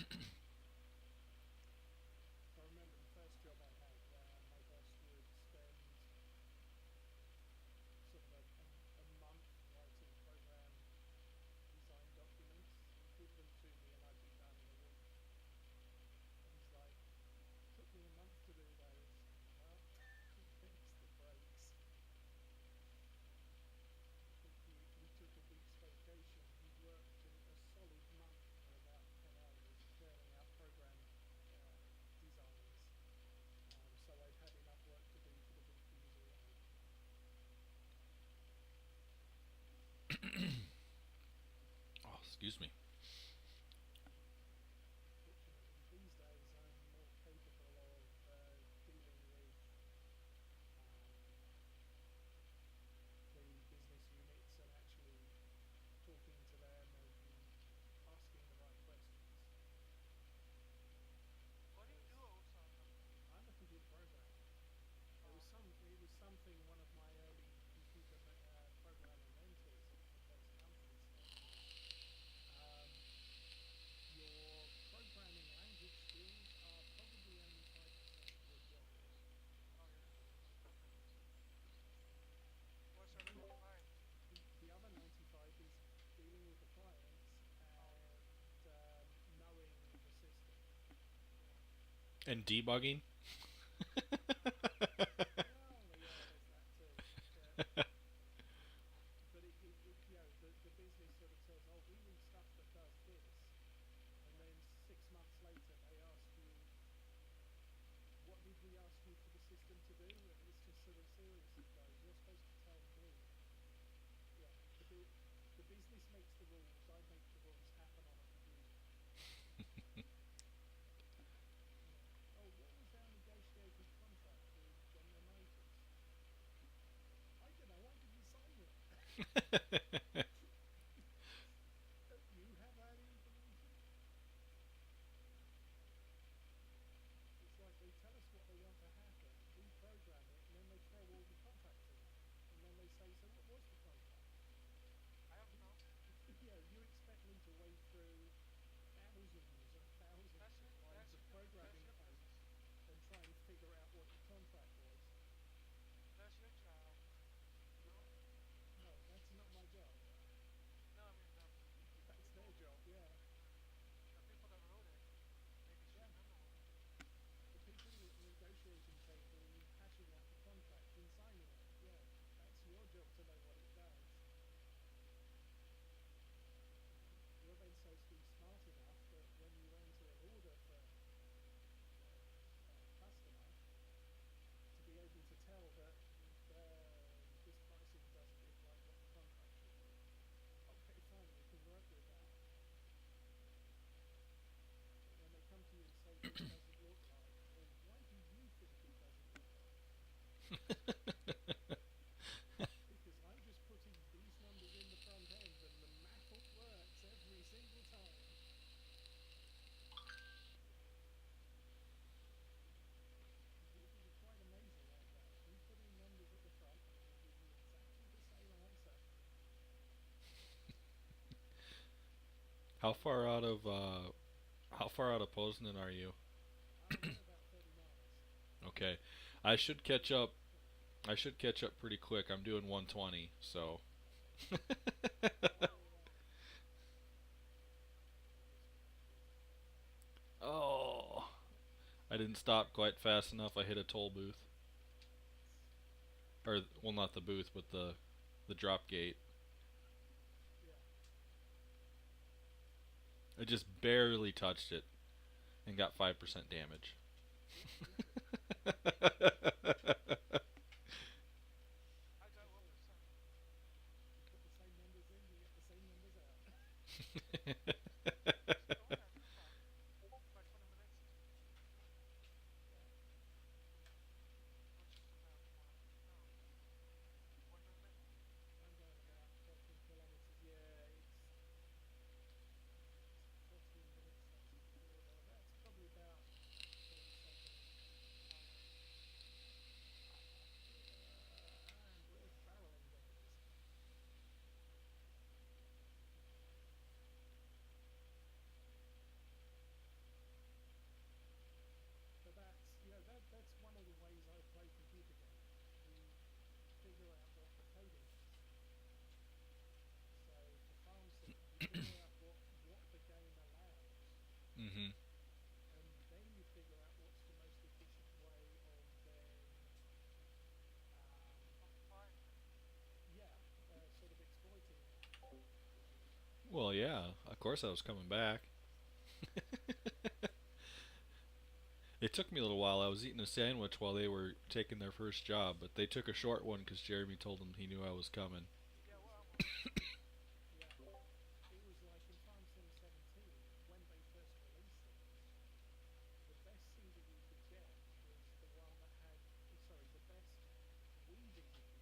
I remember the first job I had, my boss would spend sort of a month writing program design documents. He'd give them to me and I'd be done in a week. And he's like, took me a month to do those. Well, there's the breaks. I think he took a week's vacation. He worked a solid month for about 10 hours churning out program designs. So I'd had enough work to do for the week he was away. Oh, excuse me. Fortunately, these days I'm more capable of dealing with um, the business units and actually talking to them and asking the right questions. What do you do, Because Oseh? I'm a computer programmer. Oh, okay. It was something one of my early programmer mentors at the first company said was your programming language skills are probably only 5% of your job. Oh, yeah. What's the other The, 95? the other 95 is dealing with the clients Oh, yeah. and knowing the system. Yeah. And debugging? Well, yeah, there's that too. But the business sort of says, oh, we need stuff that does this. And Yeah. then 6 months later, they ask you, what did we ask you for the system to do? And it's just sort of seriously, guys, you're supposed to tell me. Yeah, the business makes the rules. I make the rules happen on a computer. Yeah. Oh, what was our negotiated contract with General Motors? I don't know. I didn't sign it. Don't you have that information? It's like they tell us what they want to happen, we program it, and then they throw all the contracts in there. And then they say, so what was the contract? I don't You, know. you expect me to wade through thousands and thousands of lines of That's programming your code business. and try and figure out what your contract was. That's your job. No? No, that's not my job. No, I mean the That's their people. job, yeah. The people that wrote it, maybe should Yeah. remember what they did. The people at the negotiating table hashing out the contract and signing it, yeah, that's your job to know what it does. You're then supposed to be smart enough that when you enter an order for a customer, to be able to tell that this pricing doesn't look like what the contract should be. Okay, fine, we can work with that. But when they come to you and say this doesn't look like, well, why do you think it doesn't look like? Because I'm just putting these numbers in the front end and the math works every single time. Computers are quite amazing like that. You put in numbers at the front and it will give you exactly the same answer. How far out of how far out of Poznan are you? We're about 30 miles. Okay, I should catch up. I should catch up pretty quick. I'm doing 120, so. Oh, I just cracked you. Oh, I didn't stop quite fast enough. I hit a toll booth, or well, not the booth, but the drop gate. Yeah. I just barely touched it and got 5% damage. Good for you. I got It's all 1%. you put the same numbers in, you get the same numbers out. So it only not too far. By 20 minutes. Yeah. Which is about what? No, 1 minute. I'm going about 13 kilometers. Yeah, it's 14 minutes. That's a quarter. That's probably about 40 seconds. Oh, yeah. Well, yeah, of course I was coming back. It took me a little while. I was eating a sandwich while they were taking their first job, but they took a short one because Jeremy told them he knew I was coming. Yeah, It well, was I'm like, waiting. yeah, it was like in Farm Sim 17 when they first released it. The best CD you could get was the one that had, sorry, the best weeding you could get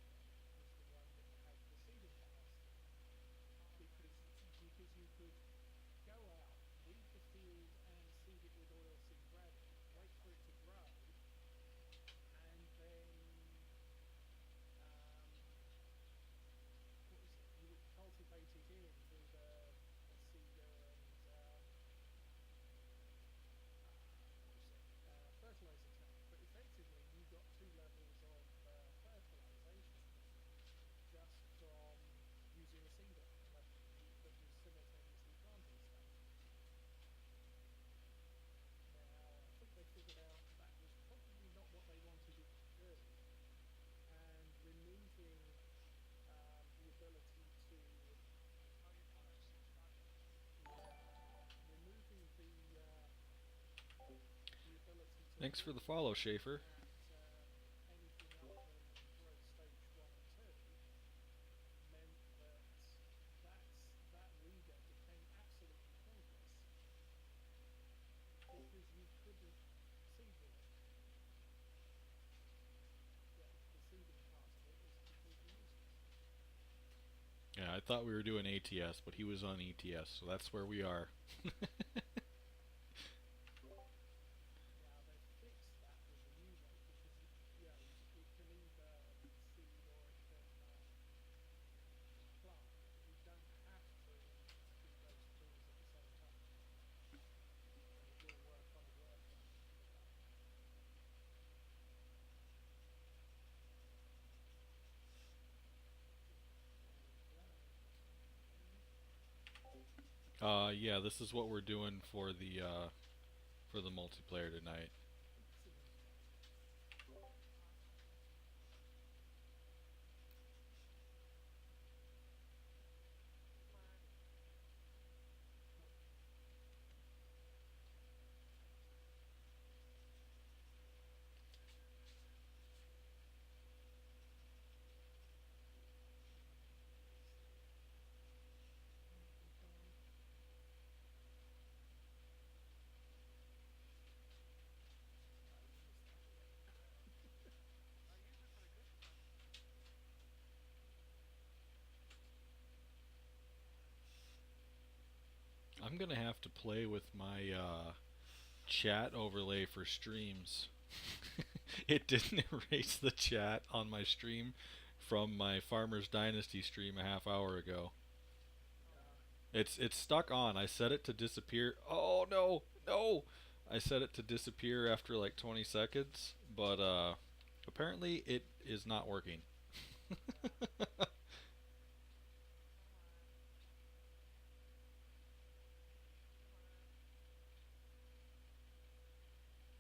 was the one that had the seeding capacity Oh, okay. because you could go out, weed the field and seed it with oilseed raddle, wait for it to grow, and then um, what was it? You would cultivate it in with a seeder and what was it? Fertilizer tank. But effectively, you got two levels of fertilization just from using a seeder that was simultaneously planting stuff. Now, I think they figured out that was probably not what they wanted it to do, and removing the ability to, Oh, you're doing a startup. yeah, removing the ability to Thanks for the weed follow, Schaefer. at anything other than growth stage one and two meant that that weeder became absolutely pointless because you couldn't seed with it. The seeding part of it was completely useless. Yeah, I thought we were doing ATS, but he was on ETS, so that's where we are. Now they've fixed that with the new mode because it can either seed or it can plant, but you don't have to do those things at the same time, and it will work on a worker for that. There we go. Yeah, this is what we're doing for the multiplayer tonight. Excellent. Awesome. Where's my ID? Oh, let's see. Microphone. No, you missed that bit. Usually pretty good for some reason. I'm gonna have to play with my chat overlay for streams. It didn't erase the chat on my stream from my Farmer's Dynasty stream a half hour ago. Oh, Uh, really? It's stuck on. I set it to disappear. Oh no, no! I set it to disappear after like 20 seconds, but apparently it is not working. yeah, Come on. Come on.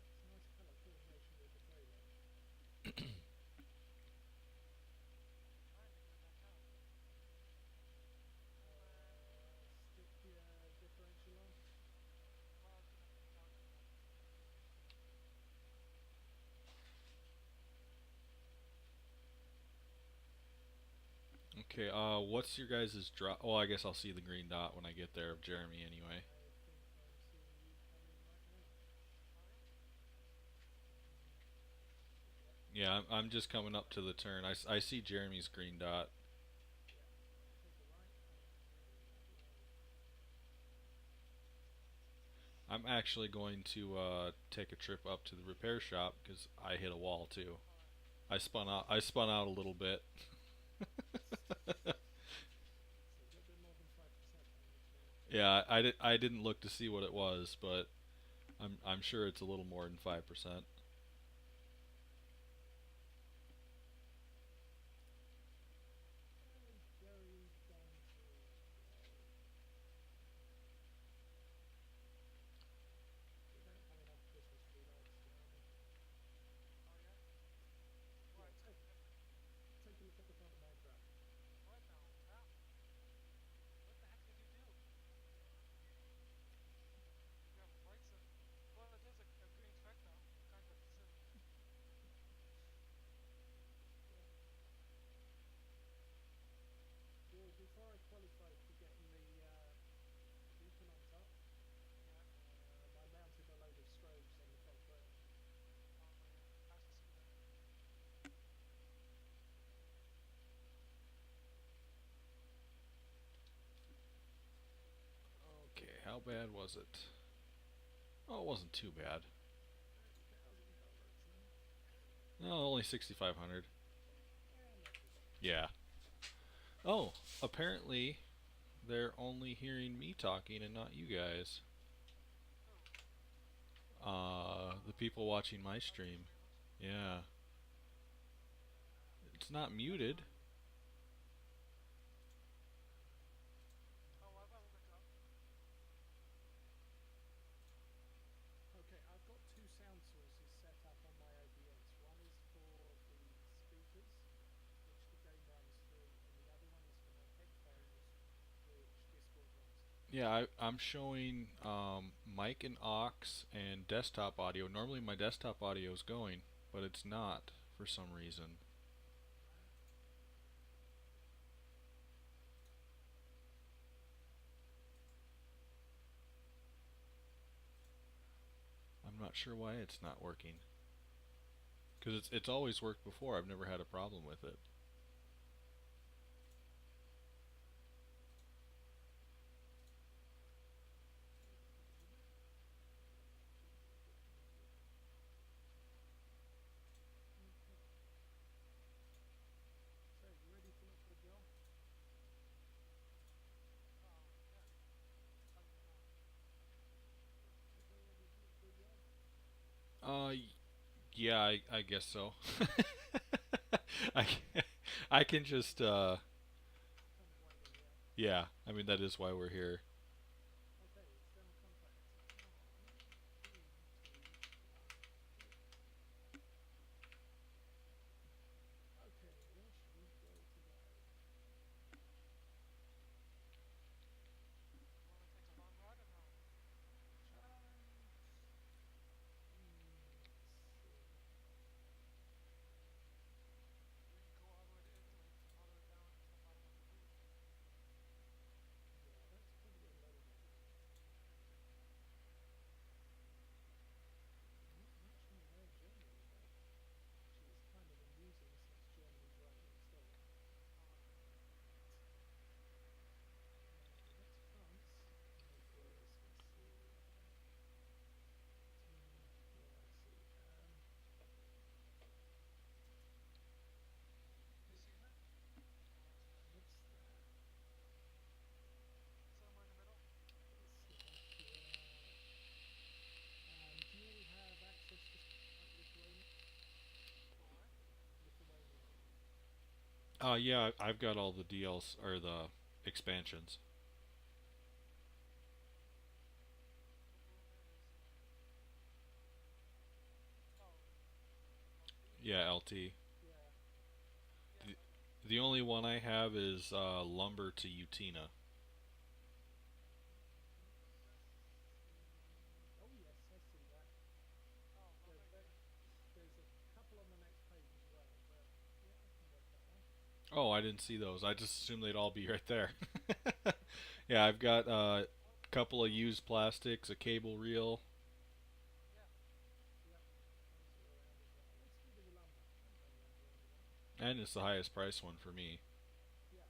that's nice color coordination with the trailer. I'm trying to get it back out. Come on. Stick your differential on. Well, I was gonna toggle it back on. Okay, what's your guys' drop? Oh, I guess I'll see the green dot when I get there of Jeremy anyway. I think I'm seeing you come in right now. Oh, really? Mm, yep. Yeah, I'm just coming up to the turn. I see Jeremy's green dot. Yeah. Take a right and then that way. I'm actually going to take a trip up to the repair shop because I hit a wall too. All right. I spun out. I spun out a little bit. So a little bit more than 5% then, which means Yeah, I didn't look to see what it was, but I'm sure it's a little more than 5%. Jerry gone through. Yay. We don't have enough Christmas tree lights, Jeremy. Oh, yeah? Yeah, What? take a look at the front of my truck. What? No. Well, what the heck did you do? bad was it? Oh, it wasn't too bad. $30,000, huh? No, only 6,500. Not too bad. Yeah. Oh, apparently they're only hearing me talking and not you guys. Who? The people watching my Other stream. streamers? Yeah. It's not That's muted. fine. Oh, I've got it up. Okay, I've got two sound sources set up on my OBS. One is for the speakers, which the game runs through, and the other one is for my headphones, which Discord runs through. Yeah, I'm showing mic and aux and desktop audio. Normally my desktop audio is going, but it's not for some reason. Right? I'm not sure why it's not working. Because it's always worked before. I've never had a problem with it. Hold on a minute. Should be a bit easier. Okay. So, you ready to look for a job? Yeah. Other than that. Okay, ready to look for a job? Uh, yeah, I guess so. I I can just Kind of winding me up. yeah. I mean that is why we're here. Okay, external contacts on 3, 2, 1, click. Okay, where should we go today? You want to take a long ride or no? Um, let's see. We can go all the way to Italy, all the way down to the bottom of the boot. Yeah, that's probably a load idea. Not much in the way of Germany, though, which is kind of amusing since Germany's right next door. Oh, okay. That's France. Neighbours, let's see. Team, yeah, I see. You seen it? Oh, that's good. What's that? Somewhere in the middle? Slovakia. Do you have access to Lithuania? For what? Lithuania. Yeah, I've got all the DLs or the expansions. Lithuania is, oh, LT? Yeah, LT. Yeah. Yeah, The, I got it. the only one I have is lumber to Utina. Oh yes, I see that. Oh, I thought you There, didn't. there's a couple on the next page as well, but yeah, I can get that one. Oh, I didn't see those. I just assumed they'd all be right there. Yeah, I've got a What? couple of used plastics, a cable reel, Yeah. Yep, those are around as well. Let's do the lumber. I've done lumber in a while. and it's the highest price one for me. Yeah.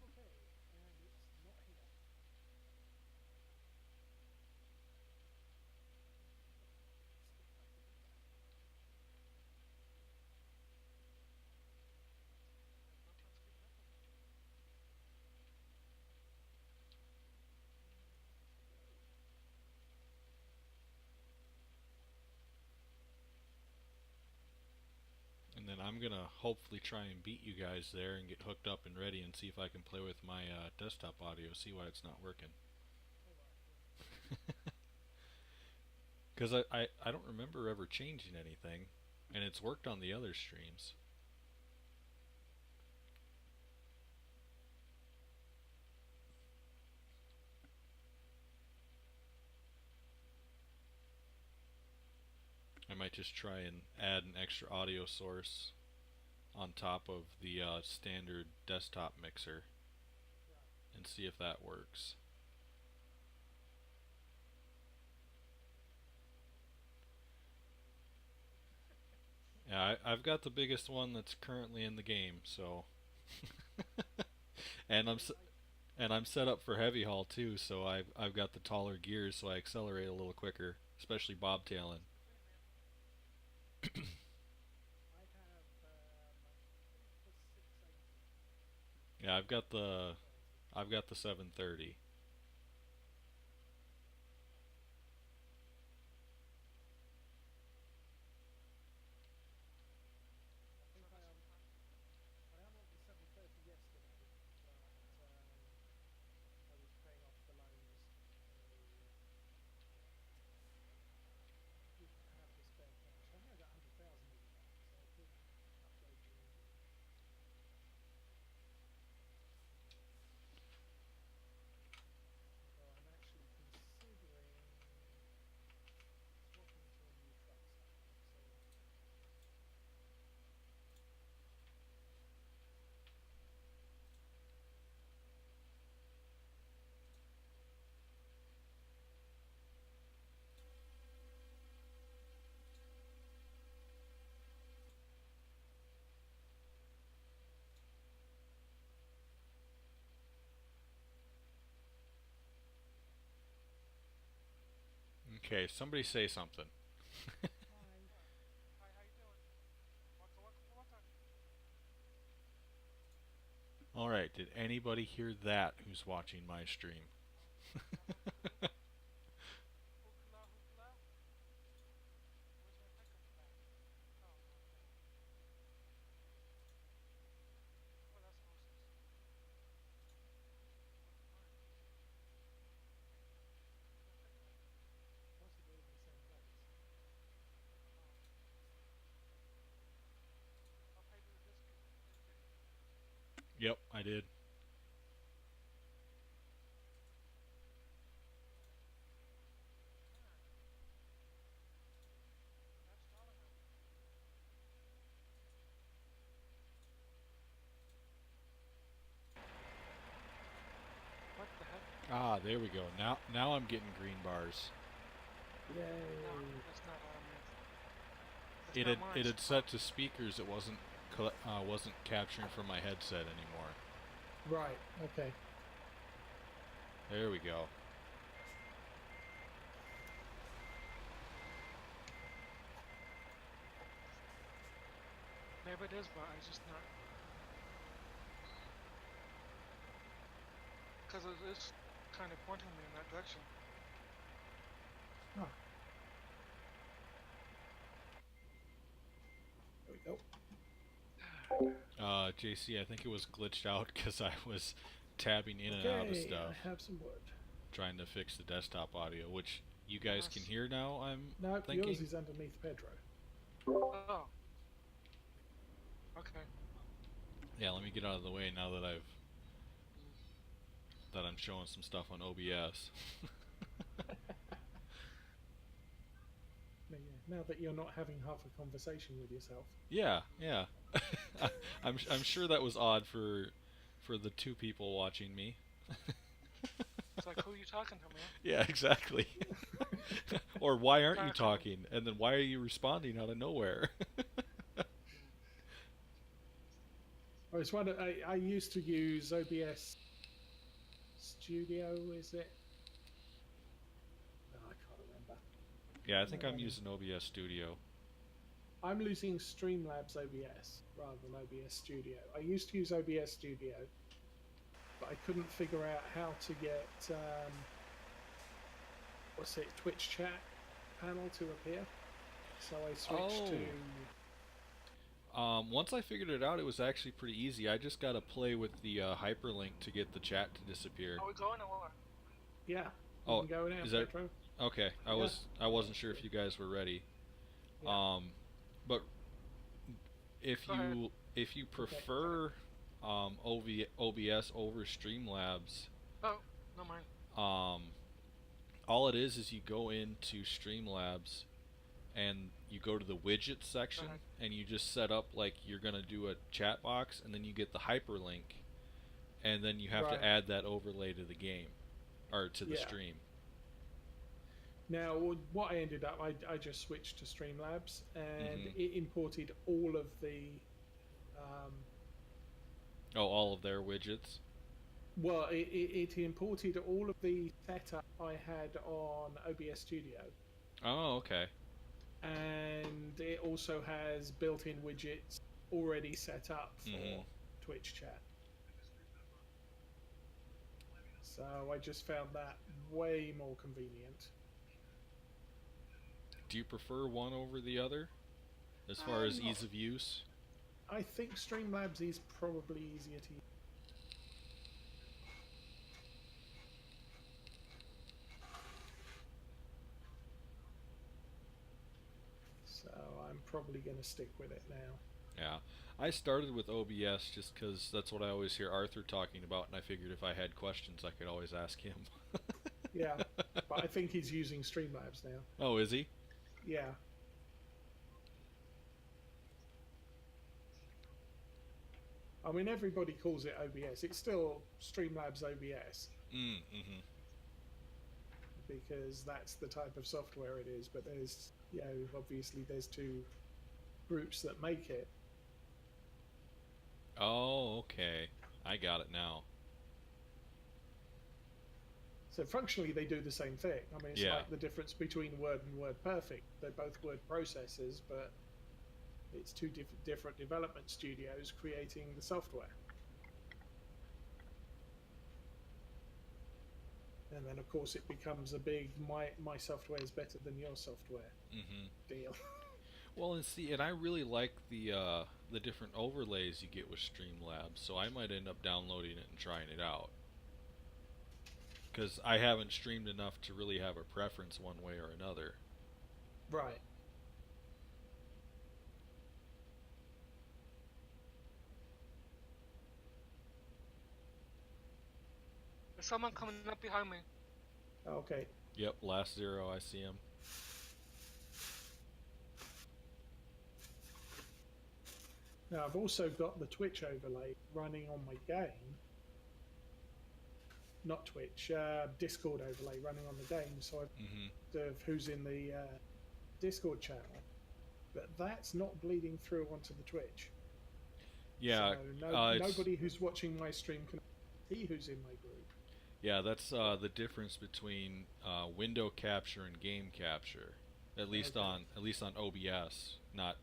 Okay, and it's not here. Skip back a bit. Yeah, Brooklyn's keeping up with me. Off we go. And then I'm gonna hopefully try and beat you guys there and get hooked up and ready and see if I can play with my desktop audio, see why it's not working. All right, yeah. Because I don't remember ever changing anything, and it's worked on the other streams. I might just try and add an extra audio source on top of the standard desktop mixer Right. and see if that works. Yeah, I've got the biggest one that's currently in the game, so and I, I I'm set up for heavy haul too, so I've got the taller gears, so I accelerate a little quicker, especially bobtailing. That's the way, man. I have I think the 680 Yeah, or 730. I've got the 730. I think So that's what time. I unlocked the 730 yesterday, but I was paying off the loans, so didn't have the spare cash. I think I got 100,000 in the bank, so I could upgrade the engine. Although I'm actually considering swapping to a new truck style. So Okay, somebody say something. hi. Yeah. Hi, how you doing? Waka waka waka. All right, did anybody hear that who's watching my stream? Hookla hookla. Hookla hookla. Where's my pickup back? Oh, no, there. Oh, that's Oseh's. Oh, mine. Where's my pickup? Possibly in the same place. I don't know. I'll pay for the biscuit. Where's it? Yep, I did. Ah, that's stalling him. What the heck? Ah, there we go. Now I'm getting green bars. No, Yay! that's not mine. It had Oh, set to speakers. It wasn't capturing from my headset anymore. Right. Okay. There we go. maybe it is, but I just not because it is kind of pointing me in that direction. Ah, there we go. JC, I think it was glitched out because I was tabbing in and out of Okay, I stuff, have some wood. trying to fix the desktop audio, which you guys can Unless, hear now, I'm Nope, yours thinking. is underneath Pedro. oh, okay. Yeah, let me get out of the way now that I'm showing some stuff on OBS. Now that you're not having half a conversation with yourself. Yeah, yeah. I'm sure that was odd for the two people watching me. It's like, who are you talking to, man? Yeah, exactly. Or why aren't you Kind of coming. talking? And then why are you responding out of nowhere? I was wondering, I used to use OBS Studio, is it? No, I can't remember. Yeah, I think I'm using OBS Studio. I'm using Streamlabs OBS rather than OBS Studio. I used to use OBS Studio, but I couldn't figure out how to get what's it, Twitch chat panel to appear. So I switched to Once I figured it out, it was actually pretty easy. I just gotta play with the hyperlink to get the chat to disappear. Are we going or what? yeah. You Oh, can go now, is that Pedro. okay? Yeah. I wasn't sure if you guys were ready. Yeah. But Go ahead. if you Okay. prefer OBS over Streamlabs, Oh, no mind. um, all it is you go into Streamlabs and you go to the widgets Go section ahead. and you just set up like you're gonna do a chat box, and then you get the hyperlink, and then you have Right. to add that overlay to the game or to the Yeah. stream. Now, what I ended up, I just switched to Streamlabs and Mhm. it imported all of the, um, Oh, all of their widgets. Well, it imported all of the setup I had on OBS Studio, Oh, okay. and it also has built-in widgets already set up Mhm. for Twitch chat. So I just found that way more convenient. Do you prefer one over the other as far as Not, ease of use? I think Streamlabs is probably easier to use. So I'm probably going to stick with it now. Yeah. I started with OBS just because that's what I always hear Arthur talking about, and I figured if I had questions, I could always ask him. Yeah, but I think he's using Streamlabs now. Oh, is he? Yeah. I mean, everybody calls it OBS. It's still Streamlabs OBS Mm-hmm. because that's the type of software it is. But there's, obviously there's two groups that make it. Oh, okay. I got it now. So functionally, they do the same thing. I mean, it's Yeah. like the difference between Word and WordPerfect. They're both word processors, but it's two different development studios creating the software. And then, of course, it becomes a big my software is better than your software Mm-hmm. deal. Well, and I really like the different overlays you get with Streamlabs, so I might end up downloading it and trying it out. Because I haven't streamed enough to really have a preference one way or another. Right. There's someone coming up behind me. Okay. Yep, last zero, I see him. Now, I've also got the Twitch overlay running on my game. Not Twitch, Discord overlay running on the game, so I have who's in the Discord channel. But that's not bleeding through onto the Twitch. Yeah, So nobody who's watching my stream can see who's in my group. Yeah, that's the difference between window capture and game capture. At least Okay. on OBS, not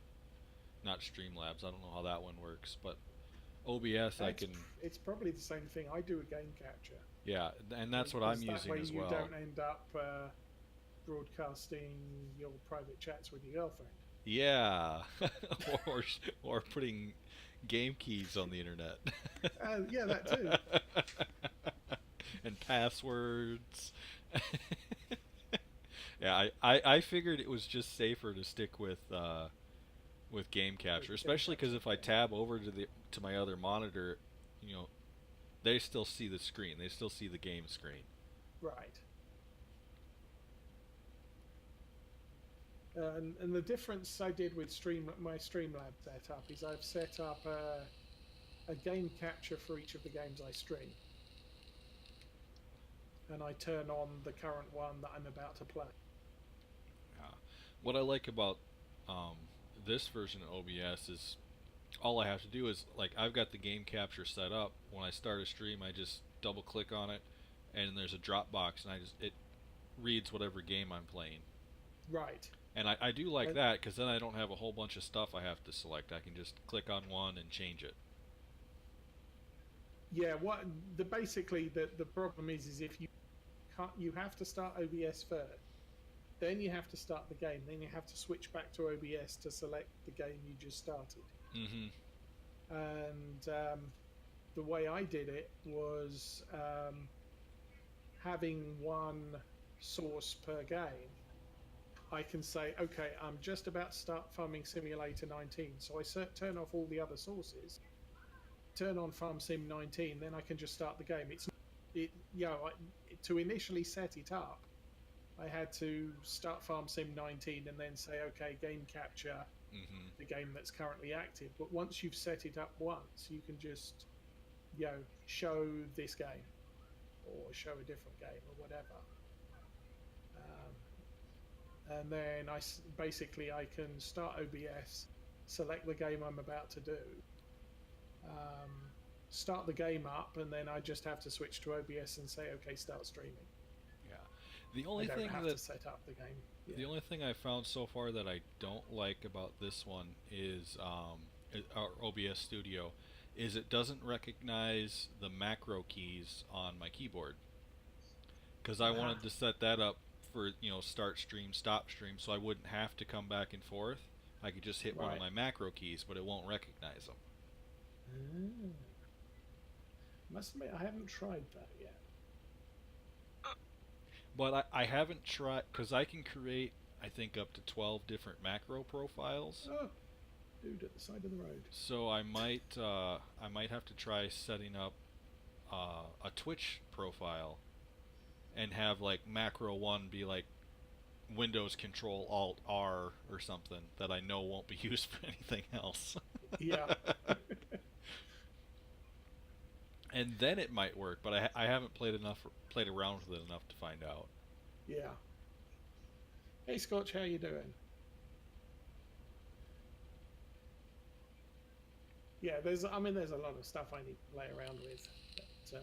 Streamlabs. I don't know how that one works, but OBS I can. It's probably the same thing. I do a game capture. Yeah, and that's what I'm Because using that way as you well. don't end up broadcasting your private chats with your girlfriend. Yeah, or putting game keys on the internet. Yeah, that too. And passwords. Yeah, I figured it was just safer to stick with game capture, especially because if I tab over to my other monitor, you know, they still see the screen. They still see the game screen. Right. And the difference I did with my Streamlab setup is I've set up a game capture for each of the games I stream. And I turn on the current one that I'm about to play. What I like about this version of OBS is all I have to do is, like, I've got the game capture set up. When I start a stream, I just double click on it, and there's a drop box, and it reads whatever game I'm playing. Right. And I do like that, because then I don't have a whole bunch of stuff I have to select. I can just click on one and change it. Yeah, basically the problem is if you can't, you have to start OBS first, then you have to start the game, then you have to switch back to OBS to select the game you just started. Mm-hmm. And the way I did it was having one source per game. I can say, okay, I'm just about to start Farming Simulator 19, so I turn off all the other sources, turn on Farm Sim 19, then I can just start the game. To initially set it up, I had to start Farm Sim 19 and then say, okay, game capture the game that's currently active. But once you've set it up once, you can just, show this game or show a different game or whatever. And then I can start OBS, select the game I'm about to do, start the game up, and then I just have to switch to OBS and say, okay, start streaming. Yeah. The I only don't thing have that to set up the game. Yeah. the only thing I found so far that I don't like about this one is our OBS Studio is it doesn't recognize the macro keys on my keyboard. Because I Ah, wanted to set that up for start stream, stop stream, so I wouldn't have to come back and forth. I could just hit one of right. my macro keys, but it won't recognize them. Ah. Must admit, I haven't tried that yet. But I haven't tried because I can create I think up to 12 different macro profiles. Oh, dude at the side of the road. So I might have to try setting up a Twitch profile and have like macro one be like Windows Control Alt R or something that I know won't be used for anything else. Yeah. And then it might work, but I haven't played around with it enough to find out. Yeah. Hey, Scotch, how you doing? Yeah, there's a lot of stuff I need to play around with. But,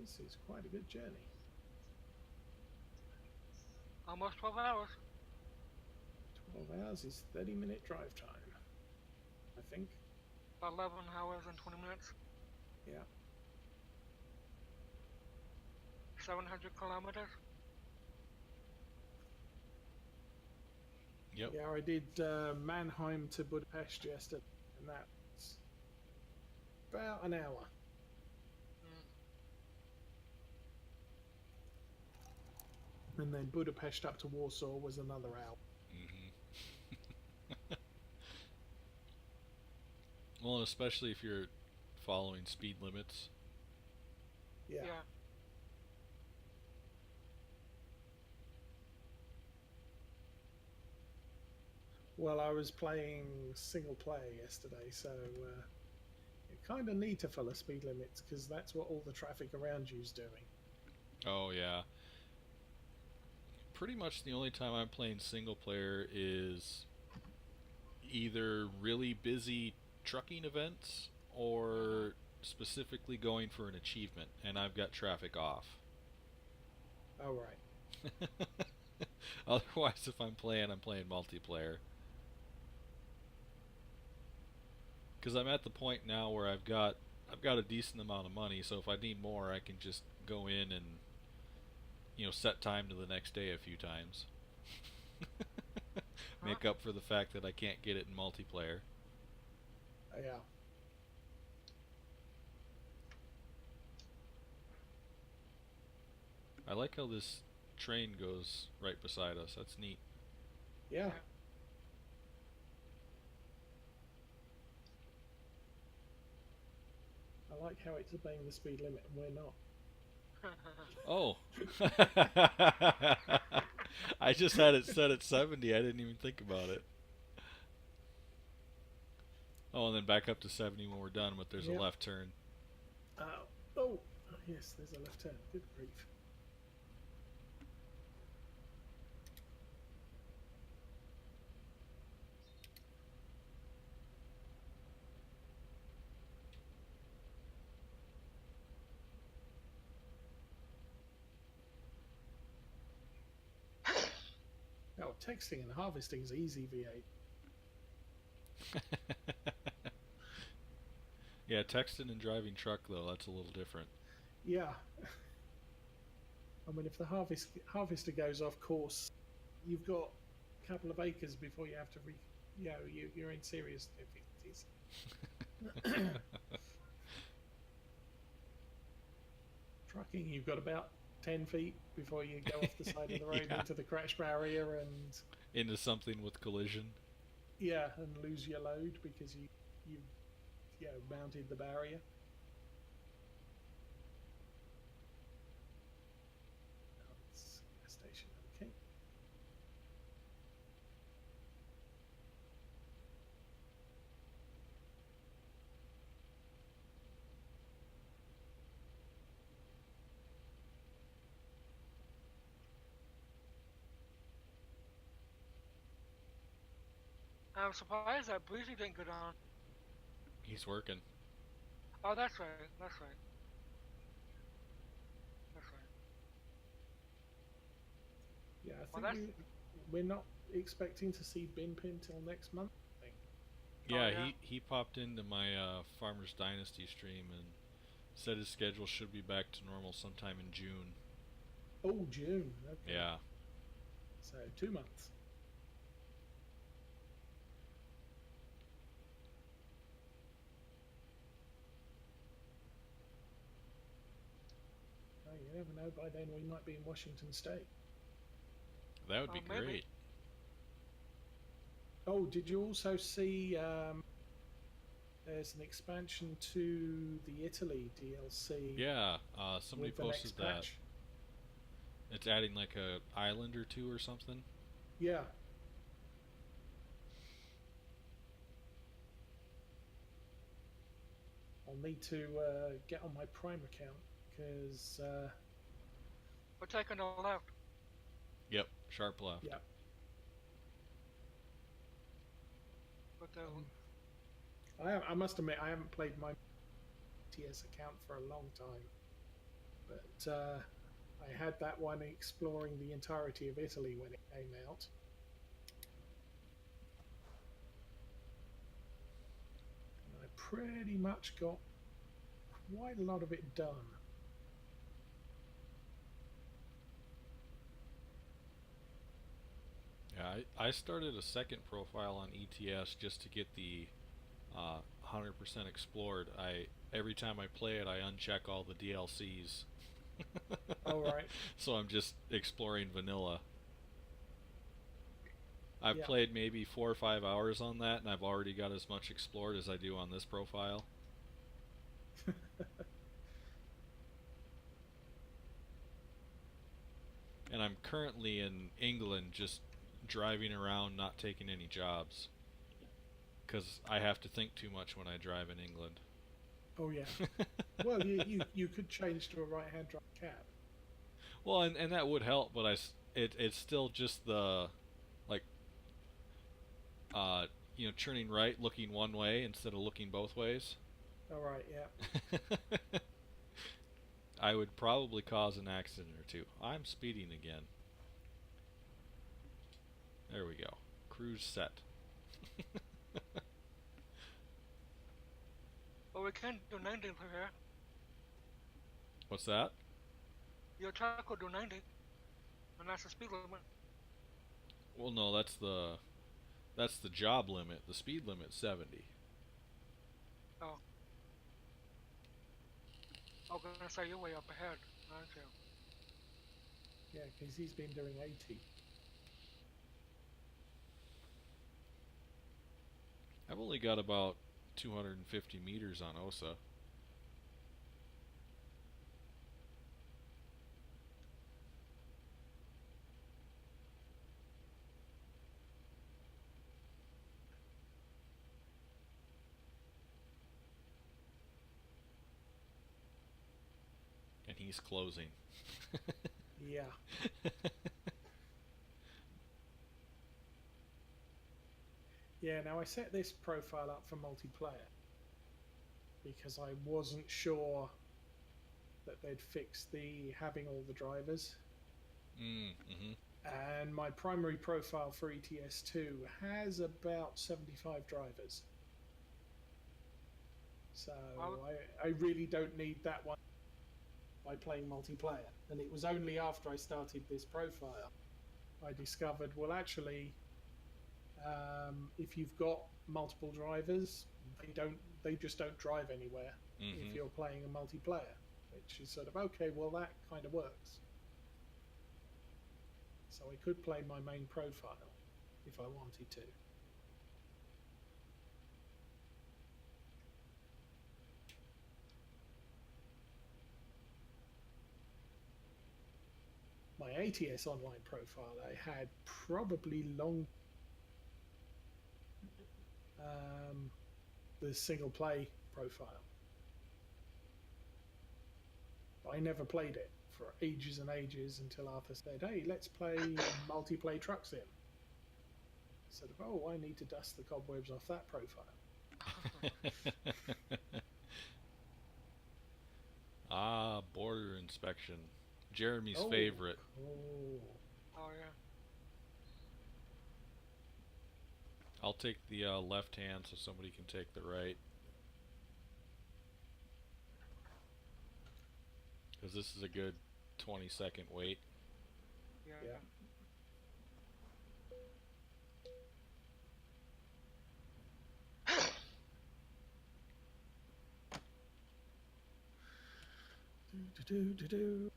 this is quite a good journey. Almost 12 hours. 12 hours is 30-minute drive time, I think. 11 hours and 20 minutes. Yeah. 700 kilometers. Yep. Yeah, I did Mannheim to Budapest yesterday, and that's about an hour. And then Budapest up to Warsaw was another hour. Mm-hmm. Well, especially if you're following speed limits. Yeah. Yeah. Well, I was playing single player yesterday, so you kind of need to follow speed limits because that's what all the traffic around you's doing. Oh yeah. Pretty much the only time I'm playing single player is either really busy trucking events or specifically going for an achievement, and I've got traffic off. Oh, right. Otherwise, if I'm playing multiplayer. Because I'm at the point now where I've got a decent amount of money, so if I need more, I can just go in and set time to the next day a few times. Make up for the fact that I can't get it in multiplayer. Yeah. I like how this train goes right beside us. That's neat. Yeah. I like how it's obeying the speed limit and we're not. Oh. I just had it set at 70. I didn't even think about it. Oh, and then back up to 70 when we're done, but there's Yep. a left turn. Oh, yes, there's a left turn. Good grief. Oh, texting and harvesting is easy, V8. Yeah, texting and driving truck, though, that's a little different. Yeah. I mean, if the harvester goes off course, you've got a couple of acres before you have to you're in serious difficulties. Trucking, you've got about 10 feet before you go off the side of the road Yeah. into the crash barrier and Into something with collision. and lose your load because you mounted the barrier. Oh, it's gas station, okay. I'm surprised that Breezy didn't go down. He's working. Oh, that's right. That's right. That's right. Yeah, I Well, think that's. we're not expecting to see Binpin till next month. I think. Oh Yeah, yeah. he popped into my Farmers Dynasty stream and said his schedule should be back to normal sometime in June. Oh, June. Okay, Yeah. so 2 months. Oh, you never know. By then, we might be in Washington State. That would be Maybe. great. Oh, did you also see? There's an expansion to the Italy DLC Yeah, somebody with the posted next that. patch. It's adding like a island or two or something. Yeah, I'll need to get on my Prime account because We're taking the left. Yep, sharp left. yeah, With the. um, I must admit I haven't played my TS account for a long time, but I had that one exploring the entirety of Italy when it came out. And I pretty much got quite a lot of it done. Yeah, I started a second profile on ETS just to get the 100% explored. I every time I play it, I uncheck all the DLCs. All right, So I'm just exploring vanilla. I've yeah. played maybe 4 or 5 hours on that, and I've already got as much explored as I do on this profile. And I'm currently in England, just driving around, not taking any jobs, because I have to think too much when I drive in England. Oh yeah. Well, you could change to a right-hand drive cab. Well, and that would help, but it's still just the like uh turning right, looking one way instead of looking both ways. All right, yeah. I would probably cause an accident or two. I'm speeding again. There we go. Cruise set. But we can't do 90 per here. What's that? Your truck will do 90, and that's the speed limit. Well, no, that's the job limit. The speed limit's 70. Oh. I'm gonna say you're way up ahead, aren't you? Yeah, because he's been doing 80. I've only got about 250 meters on Oseh. And he's closing. Yeah. Yeah, now I set this profile up for multiplayer because I wasn't sure that they'd fix the having all the drivers. Mm-hmm. And my primary profile for ETS2 has about 75 drivers. So Well, I really don't need that one by playing multiplayer. And it was only after I started this profile I discovered, well, actually, if you've got multiple drivers, they just don't drive anywhere if Mm-hmm. you're playing a multiplayer, which is sort of okay. Well, that kind of works. So I could play my main profile if I wanted to. My ATS online profile, I had probably long the single play profile. I never played it for ages and ages until Arthur said, "Hey, let's play multiplayer truck sim." Sort of, oh, I need to dust the cobwebs off that profile. Ah, border inspection. Jeremy's Oh, favorite. cool. Oh yeah. I'll take the left hand so somebody can take the right. Because this is a good 20-second wait. Yeah. Yeah. Do.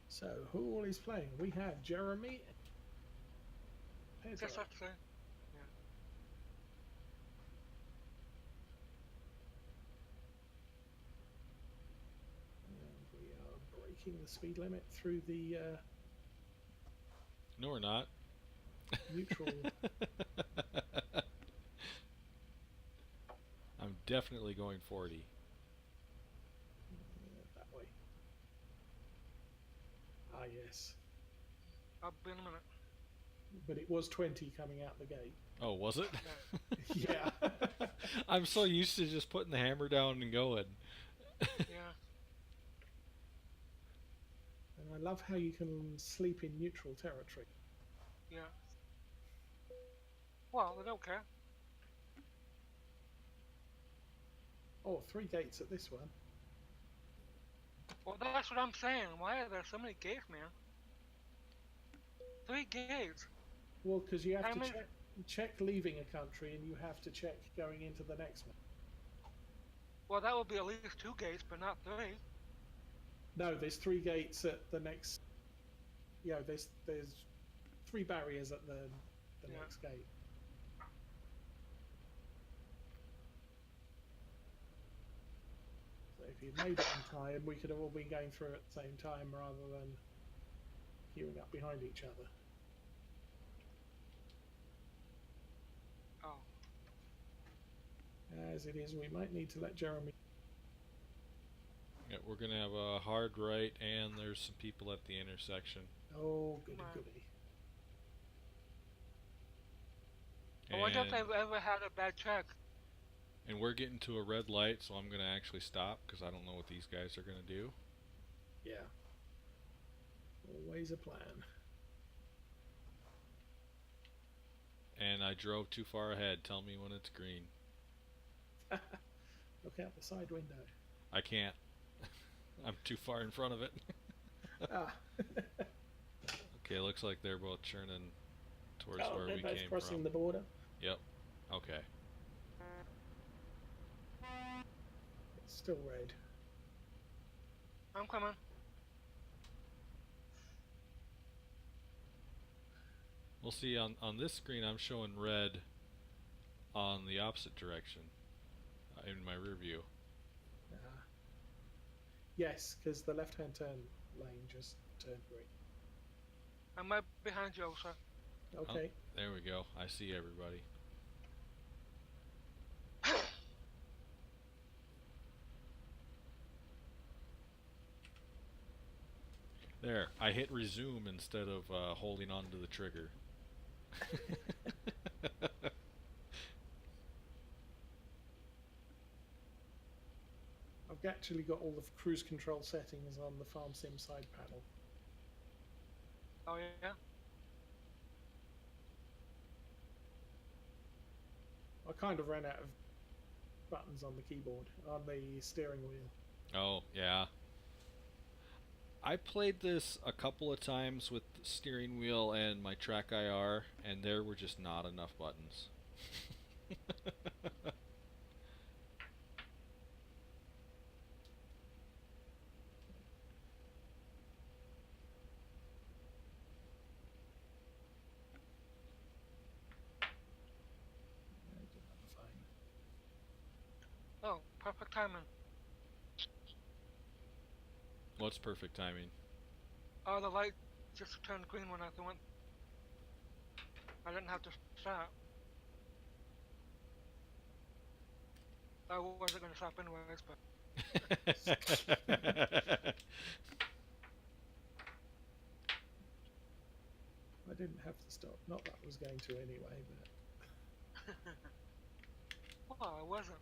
So, who all is playing? We have Jeremy and Pedro. Guess that's it. Yeah. And we are breaking the speed limit through the No, we're not. neutral. I'm definitely going 40. That way. Ah, yes. I'll be in a minute. But it was 20 coming out the gate. Oh, was it? Yeah. I'm so used to just putting the hammer down and going. Yeah. And I love how you can sleep in neutral territory. Yeah. Well, they don't care. Oh, 3 gates at this one. Well, that's what I'm saying. Why are there so many gates, man? 3 gates. Well, because you have How to many- check leaving a country and you have to check going into the next one. Well, that would be at least 2 gates, but not 3. No, there's 3 gates at the next. Yeah, there's 3 barriers at the Yeah. next gate. So if you'd made it in time, we could have all been going through at the same time rather than queuing up behind each other. Oh. As it is, we might need to let Jeremy. Yeah, we're going to have a hard right, and there's some people at the intersection. Oh, goody Wow. goody. I wonder if And, they've ever had a bad check. and we're getting to a red light, so I'm going to actually stop because I don't know what these guys are going to do. Yeah. Always a plan. And I drove too far ahead. Tell me when it's green. Look out the side window. I can't. I'm too far in front of it. Ah. Okay, looks like they're both churning towards Oh, where they're we both came crossing from. the border. Yep. Okay. It's still red. I'm coming. We'll see, on this screen I'm showing red on the opposite direction in my rear view. Yes, because the left-hand turn lane just turned green. I'm right behind you, Oseh. Okay. There we go. I see everybody. There, I hit resume instead of holding on to the trigger. I've actually got all the cruise control settings on the Farm Sim side panel. Oh yeah. I kind of ran out of buttons on the keyboard, on the steering wheel. Oh, yeah. I played this a couple of times with the steering wheel and my track IR, and there were just not enough buttons. I did that fine. Oh, perfect timing. What's perfect timing? Oh, the light just turned green when I went. I didn't have to stop. I wasn't going to stop anyways, but stop. Not that I was going to anyway, but Well, I wasn't.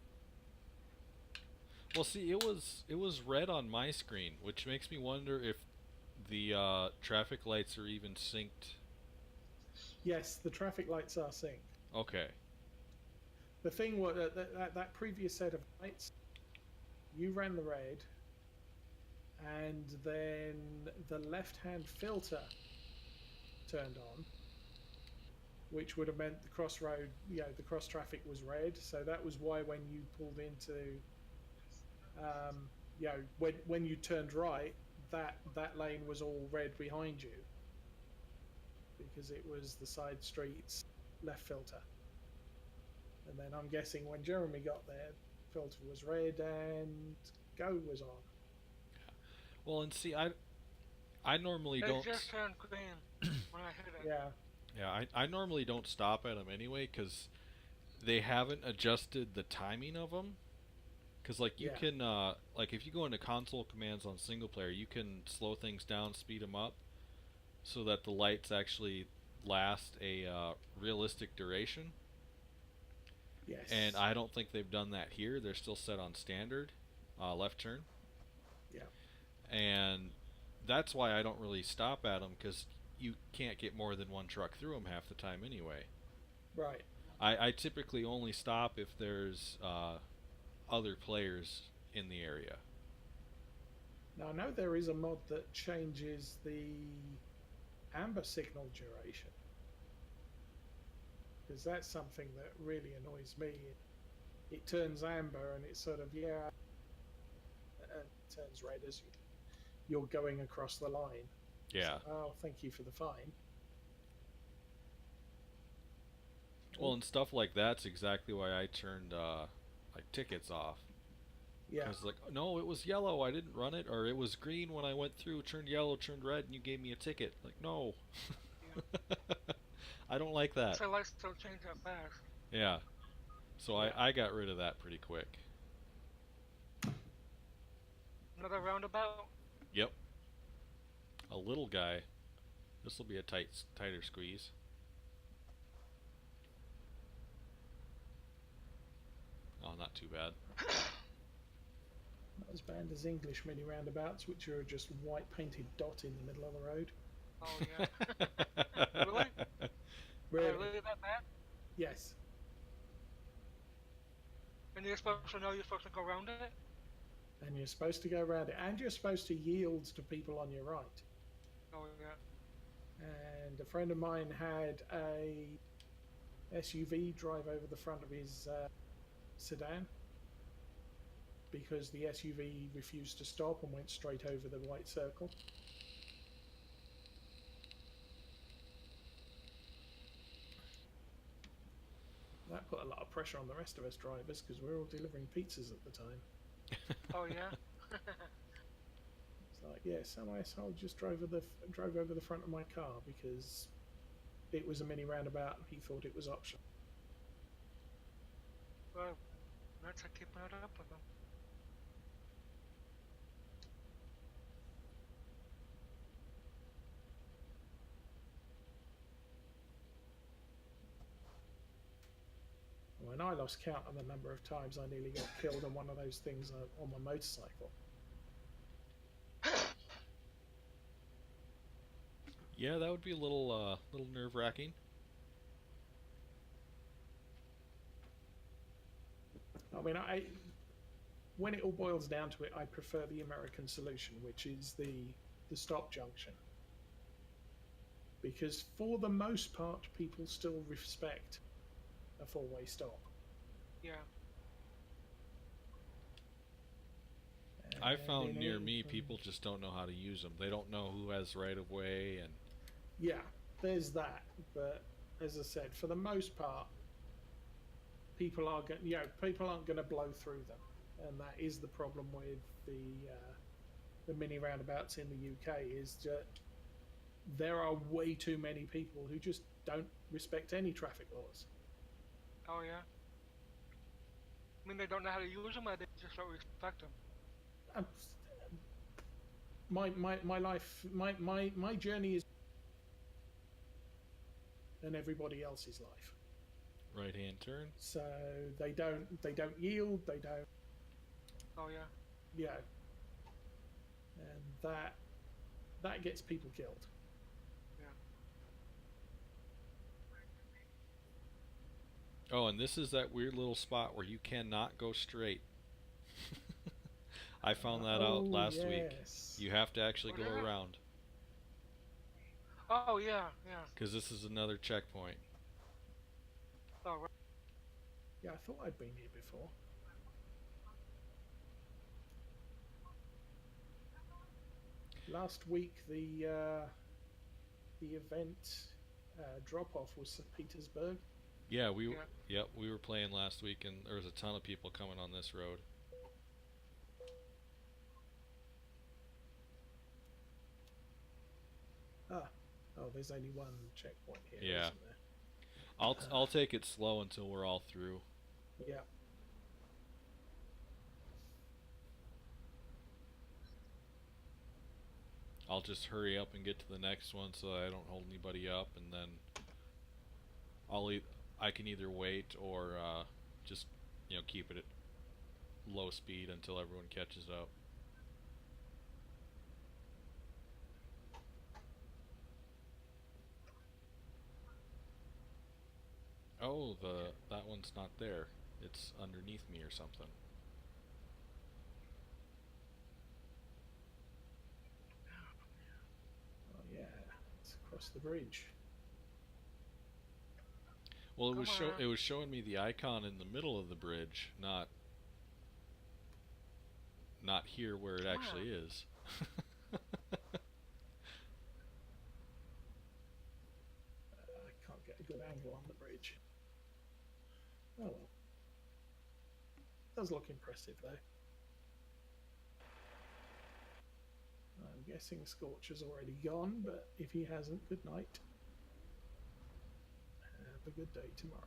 Well, see, it was red on my screen, which makes me wonder if the traffic lights are even synced. yes, the traffic lights are synced. Okay. The thing was that previous set of lights, you ran the red, and then the left-hand filter turned on, which would have meant the crossroad, the cross traffic was red. So that was why when you pulled into, when you turned right, that lane was all red behind you because it was the side streets left filter. And then I'm guessing when Jeremy got there, filter was red and go was on. Well, and see, I normally It don't. just turned green when I hit it. Yeah. Yeah, I normally don't stop at them anyway because they haven't adjusted the timing of them. Because like you can like if you go into console commands on single player, you can slow things down, speed them up, so that the lights actually last a realistic duration. Yes. And I don't think they've done that here. They're still set on standard left turn. Yeah. And that's why I don't really stop at them because you can't get more than one truck through them half the time anyway. Right. I typically only stop if there's other players in the area. Now I know there is a mod that changes the amber signal duration, because that's something that really annoys me. It turns amber and it's sort of turns red as you're going across the line. Yeah. So, oh, thank you for the fine. Well, and stuff like that's exactly why I turned like tickets off. Yeah. Because like, no, it was yellow, I didn't run it, or it was green when I went through, turned yellow, turned red, and you gave me a ticket. Like, no. I don't like that. So lights don't change that fast. Yeah. So I got rid of that pretty quick. Another roundabout? Yep. A little guy. This will be a tighter squeeze. Oh, not too bad. Not as bad as English mini roundabouts, which are just white painted dot in the middle of the road. Oh yeah. Really? Really? Really that bad? Yes. And you're supposed to know you're supposed to go around it? And you're supposed to go around it, and you're supposed to yield to people on your right. Oh yeah. And a friend of mine had a SUV drive over the front of his sedan because the SUV refused to stop and went straight over the white circle. That put a lot of pressure on the rest of us drivers because we were all delivering pizzas at the time. Oh yeah. It's like, yeah, some asshole just drove over the front of my car because it was a mini roundabout and he thought it was optional. Well, that's how keeping it up with them. When I lost count on the number of times I nearly got killed on one of those things on my motorcycle. Yeah, that would be a little nerve-wracking. I mean, when it all boils down to it, I prefer the American solution, which is the stop junction. Because for the most part, people still respect a four-way stop. Yeah. I found near me people just don't know how to use them. They don't know who has right of way, and yeah, there's that. But as I said, for the most part, people aren't going to blow through them, and that is the problem with the mini roundabouts in the UK. Is that there are way too many people who just don't respect any traffic laws. Oh yeah. I mean, they don't know how to use them, or they just don't respect them. My life, my journey is and everybody else's life. Right hand turn. So they don't yield. They don't. Oh yeah. Yeah. And that gets people killed. Yeah. Oh, and this is that weird little spot where you cannot go straight. I found that out last week. You have to actually What go is it? around. Oh yeah, yeah. Because this is another checkpoint. Oh right. Yeah, I thought I'd been here before. Last week, the event drop off was St. Petersburg. Yeah, we Yeah. we were playing last week, and there was a ton of people coming on this road. Oh, there's only one checkpoint here, Yeah. isn't there? I'll take it slow until we're all through. Yeah. I'll just hurry up and get to the next one so I don't hold anybody up, and then I can either wait or just keep it at low speed until everyone catches up. Oh, that one's not there. It's underneath me or something. Oh yeah, it's across the bridge. Well, Come on. it was showing me the icon in the middle of the bridge, not here where it actually is. I can't get a good angle on the bridge. Oh well. Does look impressive though. I'm guessing Scorcher's already gone, but if he hasn't, good night. Have a good day tomorrow.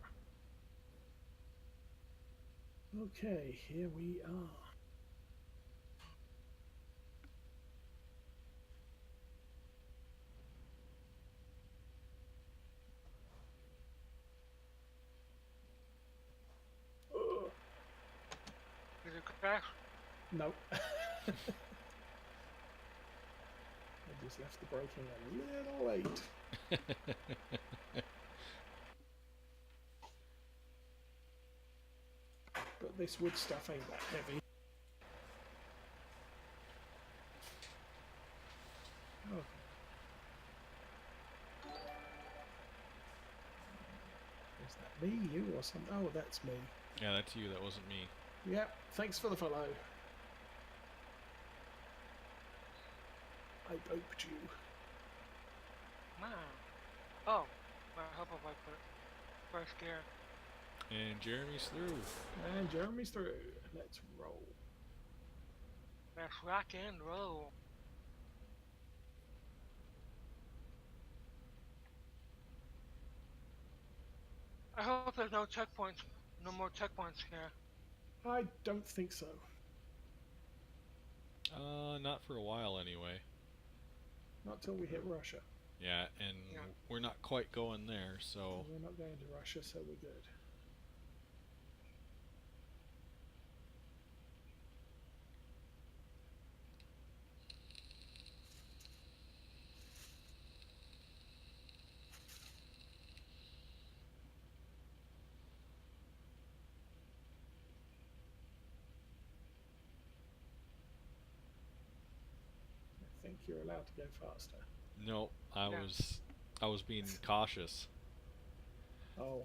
Okay, here we are. Ugh. Did it crash? No. I just left the braking a little late. But this wood stuff ain't that heavy. Okay. Is that me, you, or something? Oh, that's me. Yeah, that's you. That wasn't me. Yep, thanks for the follow. I boped you. Man. Oh. I hope if I put it first gear. And Jeremy's through. And Jeremy's through. Let's roll. Let's rock and roll. I hope there's no checkpoints. No more checkpoints here. I don't think so. Not for a while anyway. Not till we hit Russia. Yeah, and we're not quite going there, so... We're not going to Russia, so we're good. I think you're allowed to go faster. No, I was being cautious. Oh.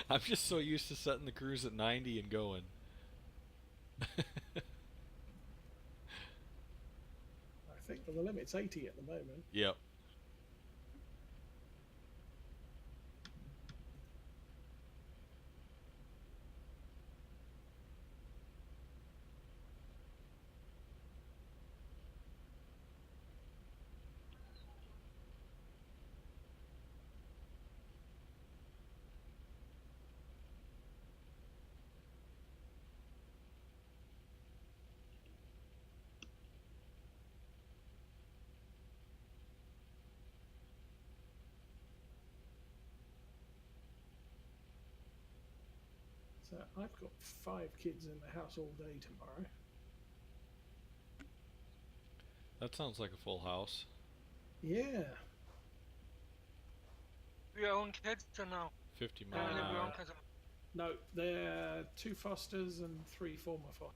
I'm just so used to setting the cruise at 90 and going. I think the limit's 80 at the moment. Yep. So I've got 5 kids in the house all day tomorrow. That sounds like a full house. Yeah. Your own kids or no? 50 You mile only an have your own hour. kids. No, they're 2 fosters and 3 former fosters.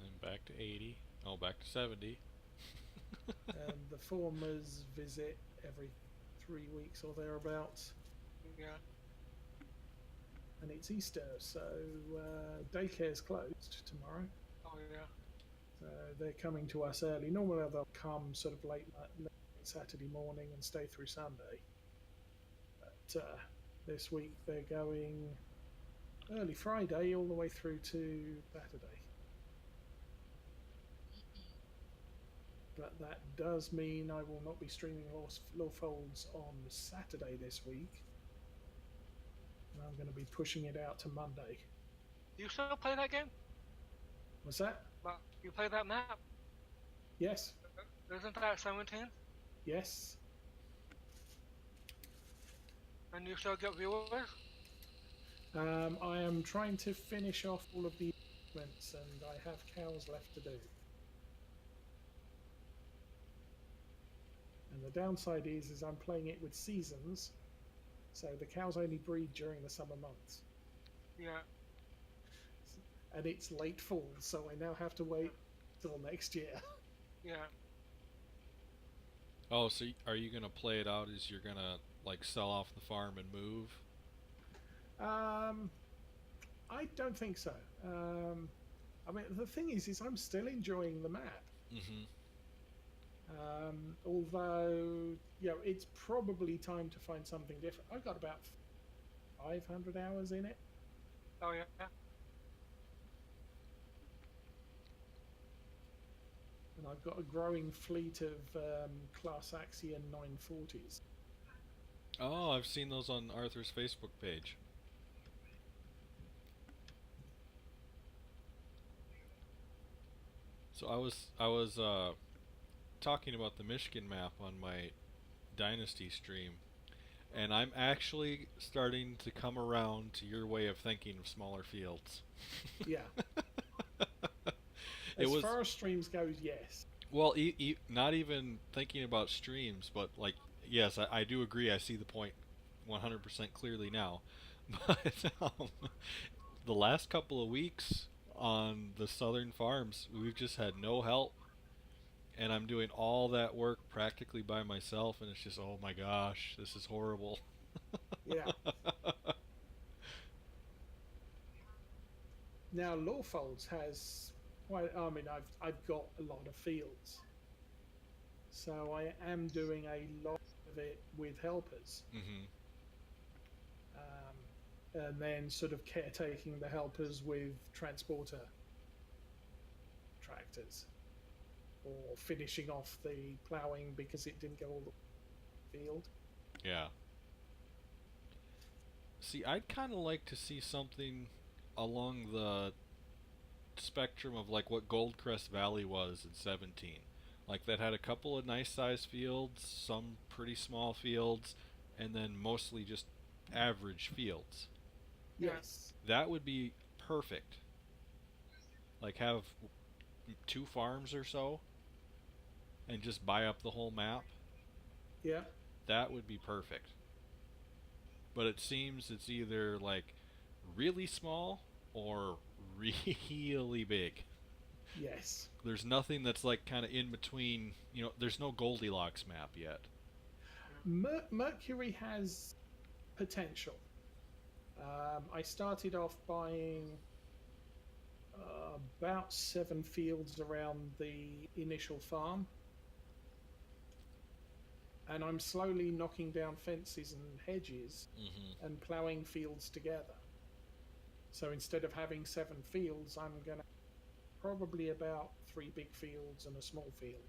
And back to 80. Oh, back to 70. And the formers visit every 3 weeks or thereabouts. Yeah. And it's Easter, so daycare's closed tomorrow. Oh yeah. So they're coming to us early. Normally they'll come sort of late Saturday morning and stay through Sunday. But this week they're going early Friday all the way through to Saturday. But that does mean I will not be streaming Lawfolds on Saturday this week. And I'm going to be pushing it out to Monday. Do you still play that game? What's that? But you play that map? Yes. Isn't that 17? Yes. And you still get viewers? I am trying to finish off all of the events, and I have cows left to do. And the downside is I'm playing it with seasons, so the cows only breed during the summer months. Yeah. And it's late fall, so I now have to wait till next year. Yeah. Oh, so are you going to play it out as you're going to like sell off the farm and move? I don't think so. I mean, the thing is I'm still enjoying the map. Mm-hmm. Although, it's probably time to find something different. I've got about 500 hours in it. Oh yeah. And I've got a growing fleet of Class Axion 940s. Oh, I've seen those on Arthur's Facebook page. So I was talking about the Michigan map on my Dynasty stream, and I'm actually starting to come around to your way of thinking of smaller fields. Yeah. It As was far as streams goes, yes. well, not even thinking about streams, but like, yes, I do agree. I see the point 100% clearly now. But the last couple of weeks on the southern farms, we've just had no help, and I'm doing all that work practically by myself, and it's just, oh my gosh, this is horrible. Yeah. Now, Lawfolds has quite. I mean, I've got a lot of fields, so I am doing a lot of it with helpers. Mm-hmm. And then sort of caretaking the helpers with transporter tractors, or finishing off the ploughing because it didn't go all the field. Yeah. See, I'd kind of like to see something along the spectrum of like what Goldcrest Valley was in 17. Like that had a couple of nice sized fields, some pretty small fields, and then mostly just average fields. Yes. That would be perfect. Like have 2 farms or so and just buy up the whole map. Yeah. That would be perfect. But it seems it's either like really small or really big. Yes. There's nothing that's like kind of in between, there's no Goldilocks map yet. Mercury has potential. I started off buying about 7 fields around the initial farm, and I'm slowly knocking down fences and hedges and ploughing fields together. So instead of having 7 fields, I'm going to probably about 3 big fields and a small field,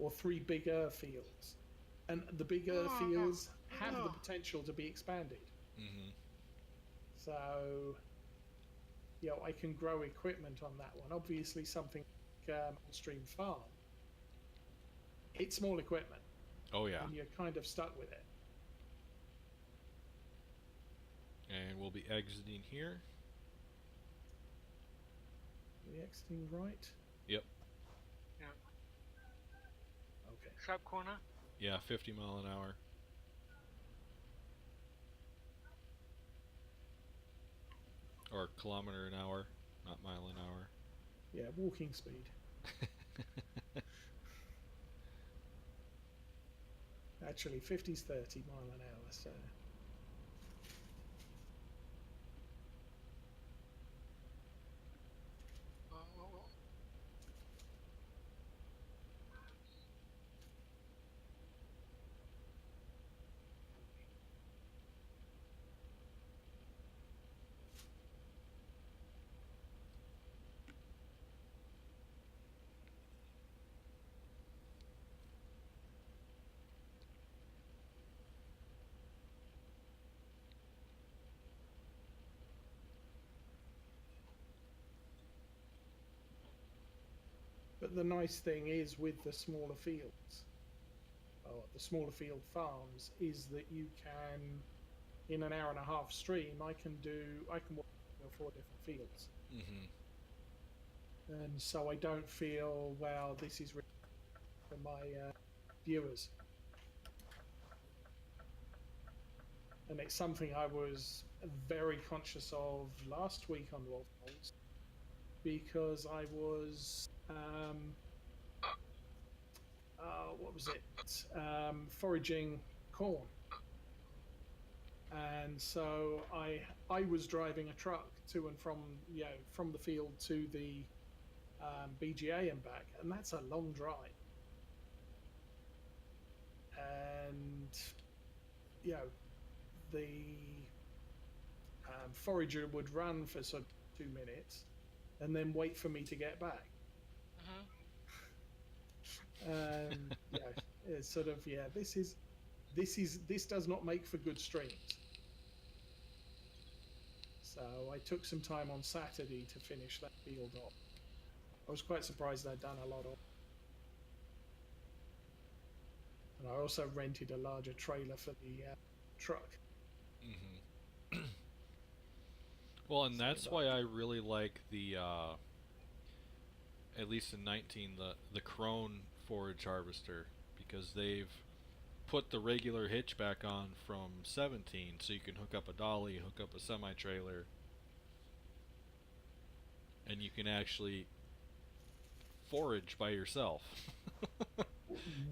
or 3 bigger fields, and the bigger fields have the potential to be expanded. Mm-hmm. So, I can grow equipment on that one. Obviously, something like Stream Farm, it's small equipment. Oh yeah. and you're kind of stuck with it. And we'll be exiting here. The exiting right. Yep. Yeah. Okay. Sharp corner. Yeah, 50 mile an hour. Or kilometer an hour, not mile an hour. Yeah, walking speed. Actually, 50's 30 mile an hour, so... Oh. But the nice thing is with the smaller fields, or the smaller field farms, is that you can, in an hour and a half stream, I can walk 4 different fields. Mm-hmm. And so I don't feel, well, this is for my viewers. And it's something I was very conscious of last week on Wolf Holes, because I was, what was it? Foraging corn. And so I was driving a truck to and from, from the field to the BGA and back, and that's a long drive. And the forager would run for sort of 2 minutes, and then wait for me to get back. It's sort of this does not make for good streams. So I took some time on Saturday to finish that field off. I was quite surprised I'd done a lot of. And I also rented a larger trailer for the truck. Mm-hmm. Well, and that's why I really like the, at least in 19, the Krone forage harvester, because they've put the regular hitch back on from 17, so you can hook up a dolly, hook up a semi-trailer, and you can actually forage by yourself.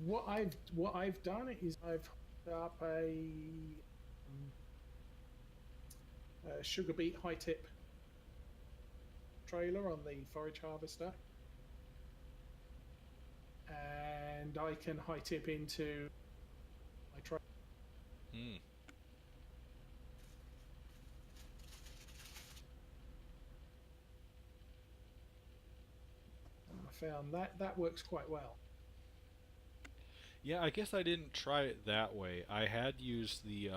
What I've done is I've hooked up a sugar beet high tip trailer on the forage harvester, and I can high tip into my trailer. Hmm. And I found that works quite well. Yeah, I guess I didn't try it that way. I had used the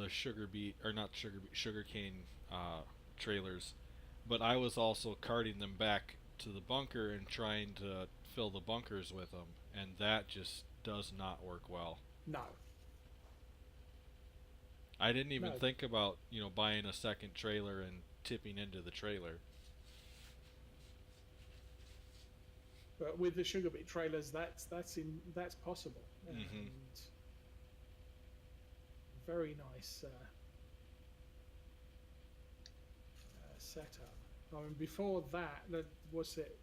sugar beet, or not sugar beet, sugarcane trailers, but I was also carting them back to the bunker and trying to fill the bunkers with them, and that just does not work well. No. I didn't even No. think about, buying a second trailer and tipping into the trailer. But with the sugar beet trailers, that's possible. And very nice setup. I mean, before that was it.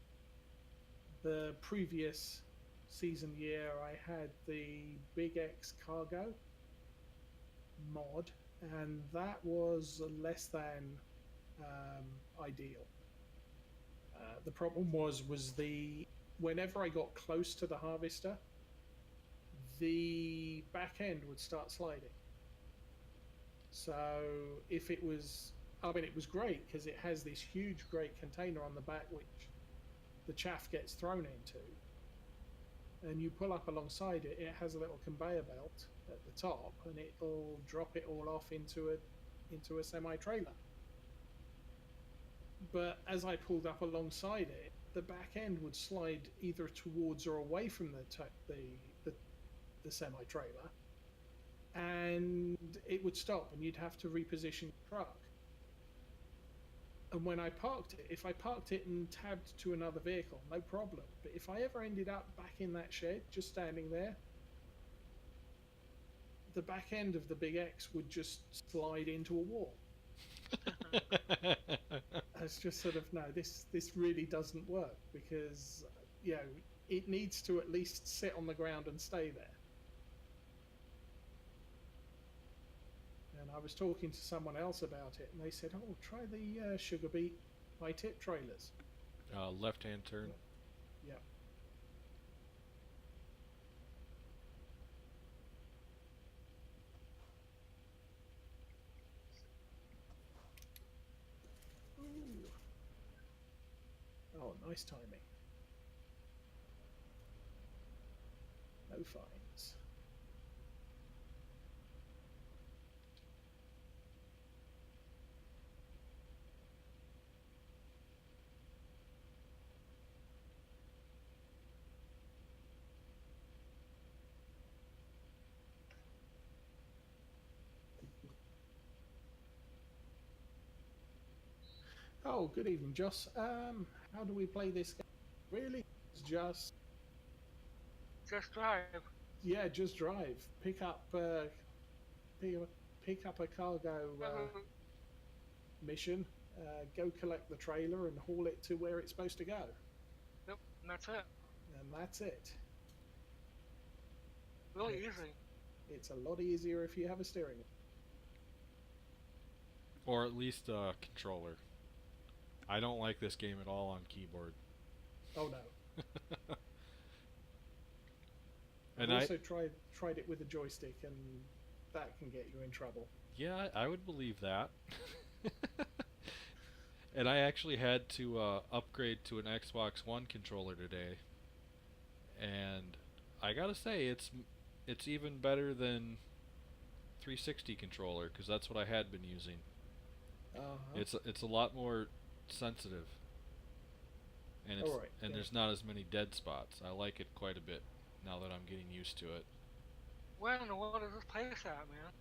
The previous season year, I had the Big X Cargo mod, and that was less than ideal. The problem was whenever I got close to the harvester, the back end would start sliding. So if it was, it was great because it has this huge, great container on the back which the chaff gets thrown into, and you pull up alongside it. It has a little conveyor belt at the top, and it'll drop it all off into a semi-trailer. But as I pulled up alongside it, the back end would slide either towards or away from the the semi-trailer, and it would stop, and you'd have to reposition your truck. And when I parked it, if I parked it and tabbed to another vehicle, no problem. But if I ever ended up back in that shed, just standing there, the back end of the Big X would just slide into a wall. It's just sort of, no, this really doesn't work, because it needs to at least sit on the ground and stay there. And I was talking to someone else about it, and they said, "Oh, try the Sugar Beet high tip trailers." Left-hand turn. Yeah. Ooh. Oh, nice timing. No fines. Oh, good evening, Joss. How do we play this game? Really? It's just drive. Yeah, just drive. Pick up a cargo mission. Go collect the trailer and haul it to where it's supposed to go. Yep, and that's it. And that's it. Really easy. It's a lot easier if you have a steering wheel. Or at least a controller. I don't like this game at all on keyboard. Oh no. And I've also tried it with a joystick, and that can get you in trouble. Yeah, I would believe that. And I actually had to upgrade to an Xbox One controller today, and I gotta say it's even better than 360 controller, because that's what I had been using. It's a lot more sensitive, and there's not as many dead spots. I like it quite a bit now that I'm getting used to it. Where in the world is this place at, man?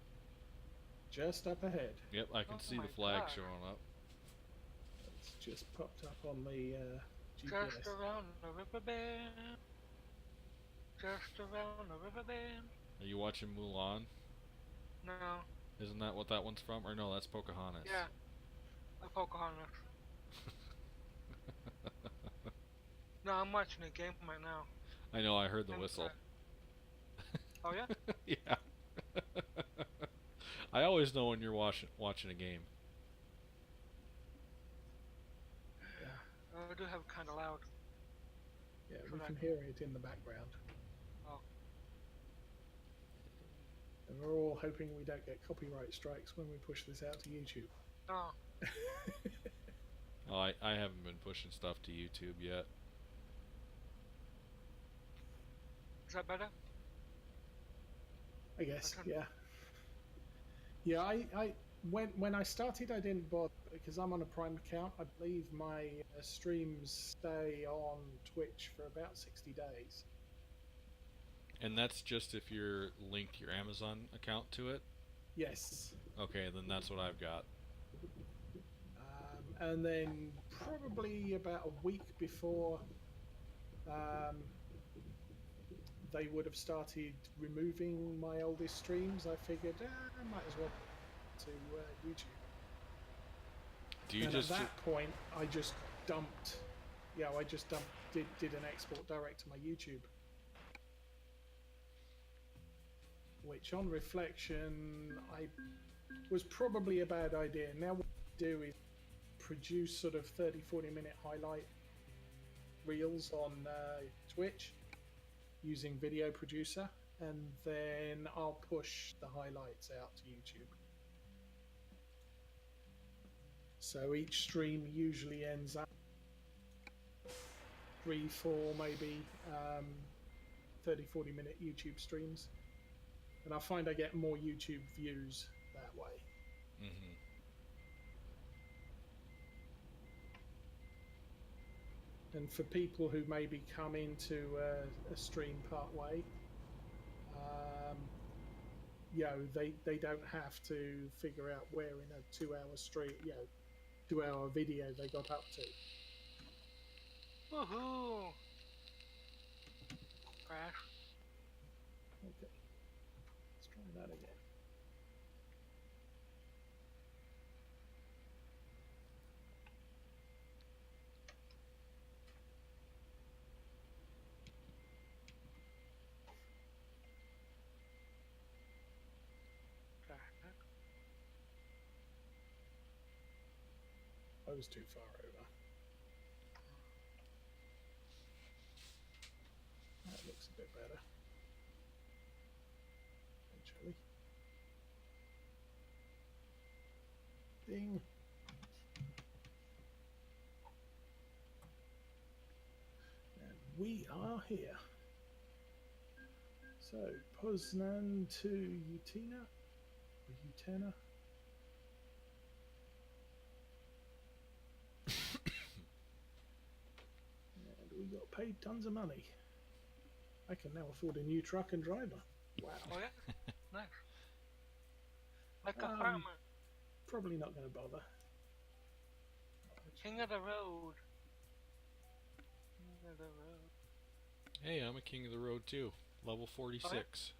Just up ahead. Yep, I can see the flag showing up. It's just popped up on the GPS. Just around the river bend. Just around the river bend. Are you watching Mulan? No. Isn't that what that one's from? Or no, that's Pocahontas. Yeah. Pocahontas. No, I'm watching a game right now. I know, I heard the whistle. Oh yeah? Yeah. I always know when you're watching a game. Yeah. I do have it kind of loud. Yeah, we can hear it in the background. Oh. And we're all hoping we don't get copyright strikes when we push this out to YouTube. Oh. Oh, I haven't been pushing stuff to YouTube yet. Is that better? I guess, yeah. Yeah, I when I started, I didn't bother because I'm on a Prime account. I believe my streams stay on Twitch for about 60 days. And that's just if you're linked your Amazon account to it? Yes. Okay, then that's what I've got. And then probably about a week before they would have started removing my oldest streams, I figured I might as well to YouTube. Do you and just at that point, I just dumped. Yeah, I just did an export direct to my YouTube, which, on reflection, was probably a bad idea. Now what I do is produce sort of 30-40 minute highlight reels on Twitch using Video Producer, and then I'll push the highlights out to YouTube. So each stream usually ends up 3-4 maybe 30-40 minute YouTube streams, and I find I get more YouTube views that way. Mm-hmm. And for people who maybe come into a stream part way, they don't have to figure out where in a 2-hour stream, 2-hour video they got up to. Woohoo! Crash. Okay, let's try that again. I was too far over. That looks a bit better. Actually. Ding. And we are here. So, Poznan to Utina, or Utena. And we got paid tons of money. I can now afford a new truck and driver. Wow. Oh yeah? Nice. Like a farmer. Probably not going to bother. King of the road. King of the road. Hey, I'm a king of the road too. Level 46.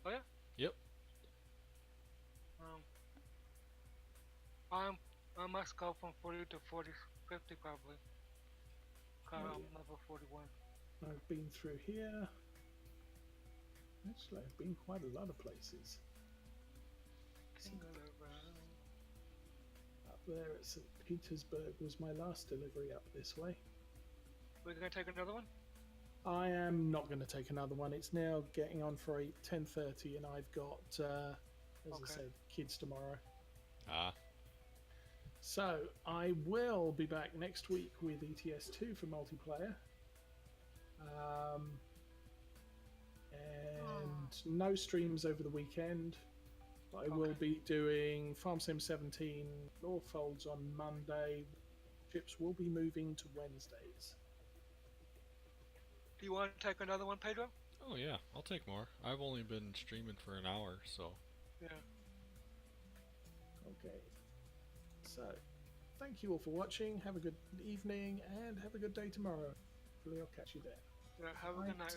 Oh yeah? Yep. I must go from 40 to 50 probably. Cause I'm level 41. I've been through here. Actually, I've been quite a lot of places. King of the road. Up there at St. Petersburg was my last delivery up this way. We're gonna take another one? I am not going to take another one. It's now getting on for 10:30, and I've got, as I said, kids tomorrow. Ah. So I will be back next week with ETS2 for multiplayer. And no streams over the weekend. I will be doing Farm Sim 17 Lawfolds on Monday. Ships will be moving to Wednesdays. Do you want to take another one, Pedro? Oh yeah, I'll take more. I've only been streaming for an hour, so. Yeah. Okay. So, thank you all for watching. Have a good evening and have a good day tomorrow. Hopefully I'll catch you there. Yeah, have a good night.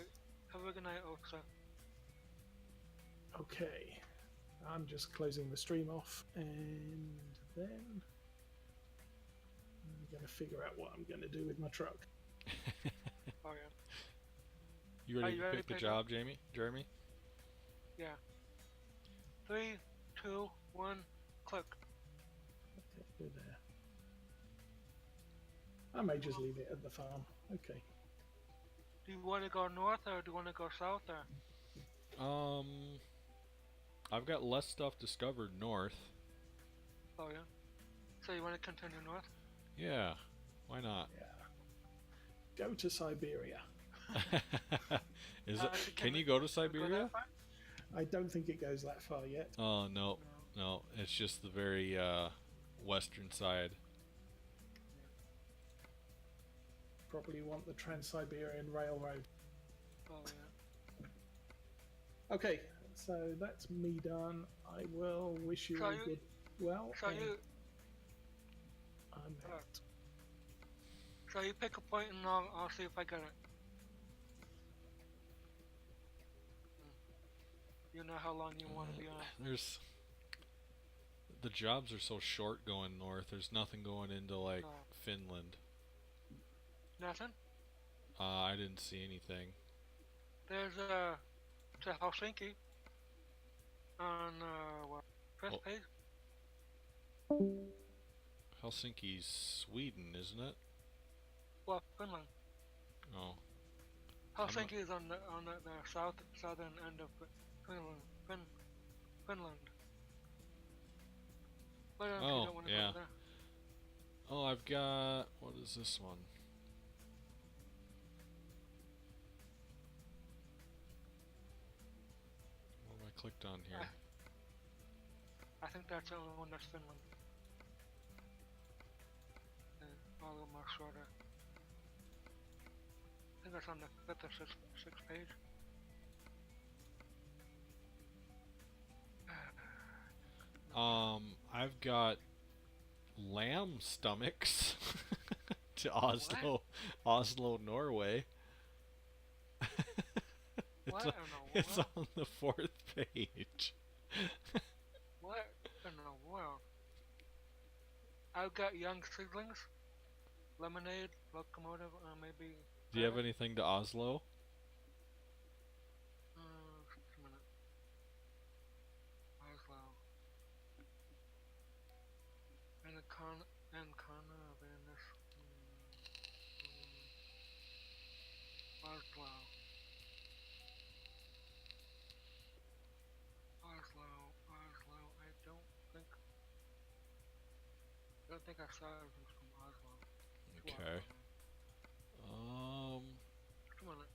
Have a good night, Oseh. Okay. I'm just closing the stream off, and then I'm going to figure out what I'm going to do with my truck. Oh yeah. You ready to pick the job, Jeremy? Yeah. 3, 2, 1, click. Okay, go there. I may just leave it at the farm. Okay. Do you want to go north or do you want to go south or? I've got less stuff discovered north. Oh yeah. So you want to continue north? Yeah. Why not? Yeah. Go to Siberia. Is it? Can you go to Siberia? I don't think it goes that far yet. Oh no. It's just the very western side. Probably want the Trans-Siberian Railroad. Oh yeah. Okay, so that's me done. I will wish you a good. Well. So you. I'm out. So you pick a point and I'll see if I get it. You know how long you want to be on. The jobs are so short going north. There's nothing going into like Finland. Nothing? I didn't see anything. There's to Helsinki on first page. Helsinki's Sweden, isn't it? Well, Finland. Oh. Helsinki is on the southern end of Finland. But you don't want to go there. Oh, I've got. What is this one? What have I clicked on here? I think that's the only one that's Finland. And all of them are shorter. I think that's on the 5th or 6th page. I've got lamb stomachs to What? Oslo, Norway. it's What on, in the it's world? on the fourth page. What in the world? I've got young seedlings, lemonade, locomotive, maybe Do you have better. anything to Oslo? Just a minute. Oslo. Ancona, Venice. Oslo. Oslo. Think. I don't think I saw anything from Oslo. Too Okay. Oslo. Um, Just a minute.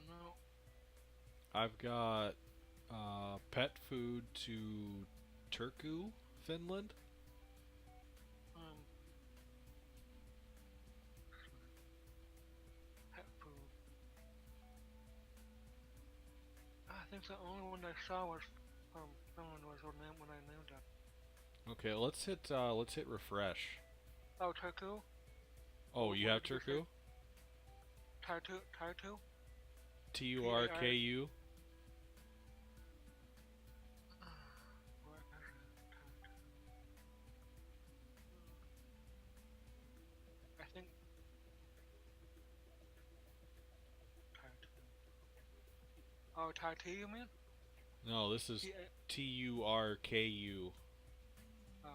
No. I've got pet food to Turku, Finland. Um. Just a minute. Pet food. I think the only one I saw was from Finland was when I named it. Okay, let's hit refresh. Oh, Turku. Oh, you What have did you say? Turku? Tartu? P-A-R. Turku. Where is it? Tartu. I think Tartu. Oh, Tartu, you mean? No, this is T-A. Turku. Oh,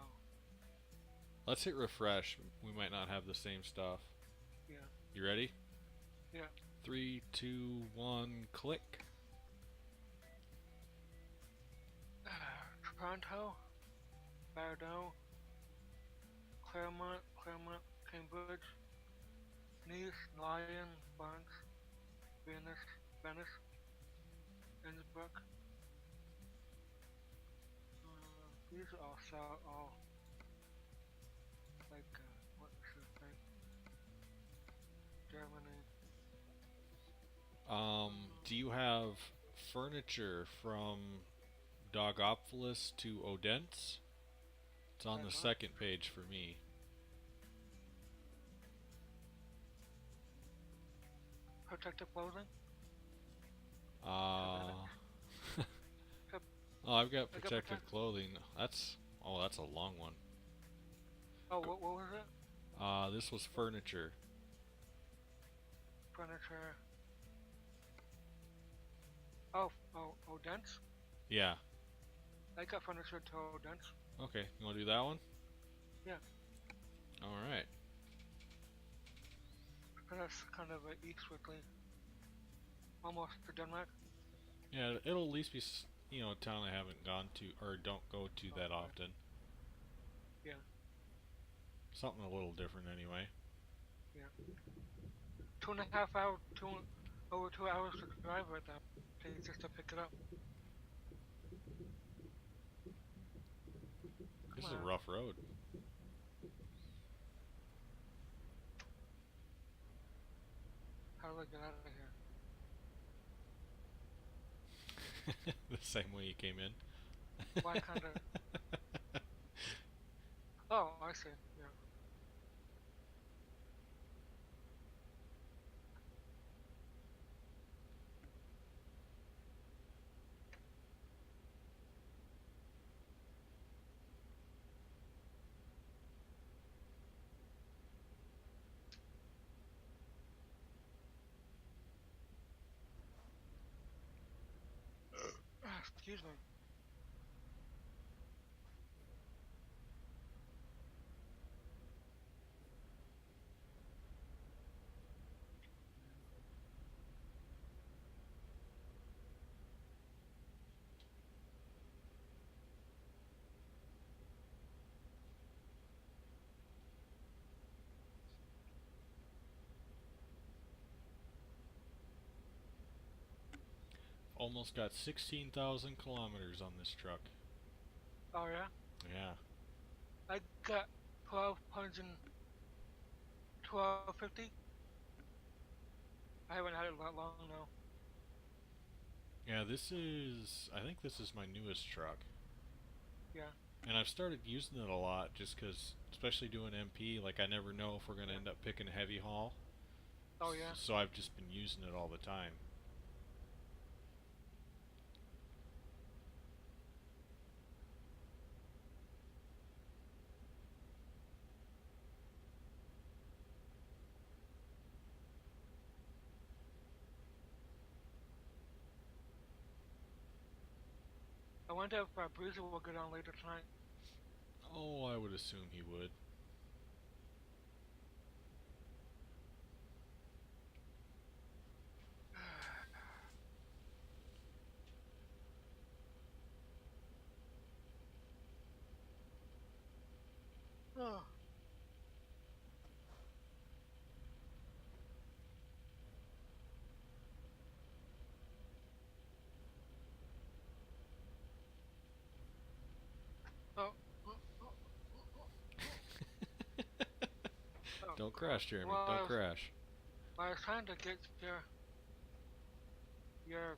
Let's hit refresh. We might not have the same stuff. yeah, You ready? yeah. 3, 2, 1, click. Toronto, Bordeaux, Claremont, Cambridge, Nice, Lyon, Barnes, Venice, Innsbruck. These are all like, what should I say? Germany. Do you have furniture from Dogopolis to Odense? It's on the Denmark. second page for me. Protective clothing. Uh, Yep. oh, I've got I got protective clothing. That's a long one. Oh, what was it? This was furniture. Furniture. Oh, dense. Yeah. I got furniture to dense. Okay, you want to do that one? Yeah. All right. That's kind of east quickly. Almost to Denmark. Yeah, it'll at least be a town I haven't gone to or don't go to that Okay. often. Yeah. Something a little different anyway. Yeah. 2.5 hours. Over 2 hours to drive right now. Just to pick it up. This Come is a on. rough road. How do I get out of here? The same way you came in. Well, I kind of. Oh, I see. Yeah. Excuse me. Almost got 16,000 kilometers on this truck. Oh yeah. Yeah. I got 1250. I haven't had it that long now. Yeah, I think this is my newest truck. Yeah. And I've started using it a lot just because, especially doing MP, like I never know if we're going to Yeah. end up picking heavy haul. Oh yeah. So I've just been using it all the time. I wonder if Bruiser will get on later tonight. Oh, I would assume he would. Oh. Oh. Oh Don't crap. crash, Jeremy. Well, Don't crash. I was trying to get your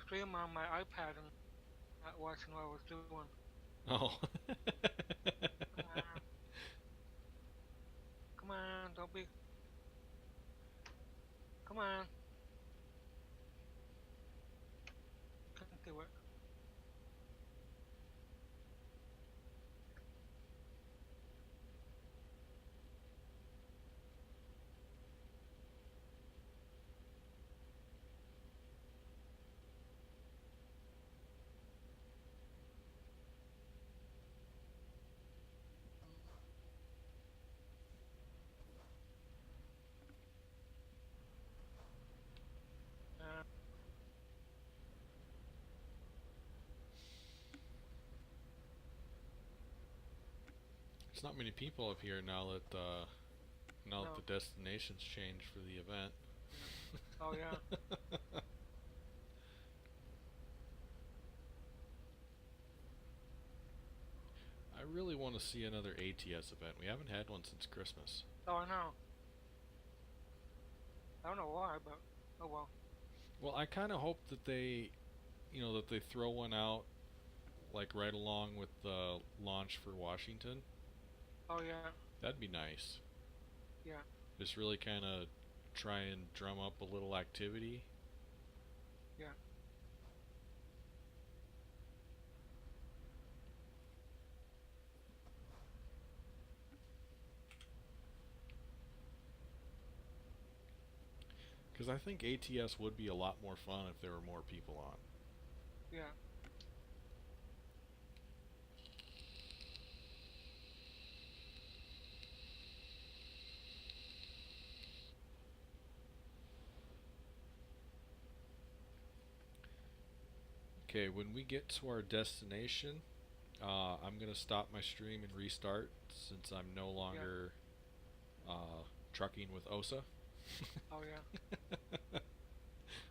stream on my iPad and not watching what I was doing. Oh. Come on. Come on, don't be. Come on. Can't do it. Uh, There's not many people up here now that no. the destination's changed for the event. Yeah. Oh yeah. I really want to see another ATS event. We haven't had one since Christmas. Oh I know. I don't know why, but oh well. Well, I kind of hope that they throw one out like right along with the launch for Washington. Oh yeah. That'd be nice. Yeah. Just really kind of try and drum up a little activity. Yeah. Because I think ATS would be a lot more fun if there were more people on. Yeah. Okay, when we get to our destination, I'm gonna stop my stream and restart since I'm no Yeah. longer trucking with Oseh. Oh yeah.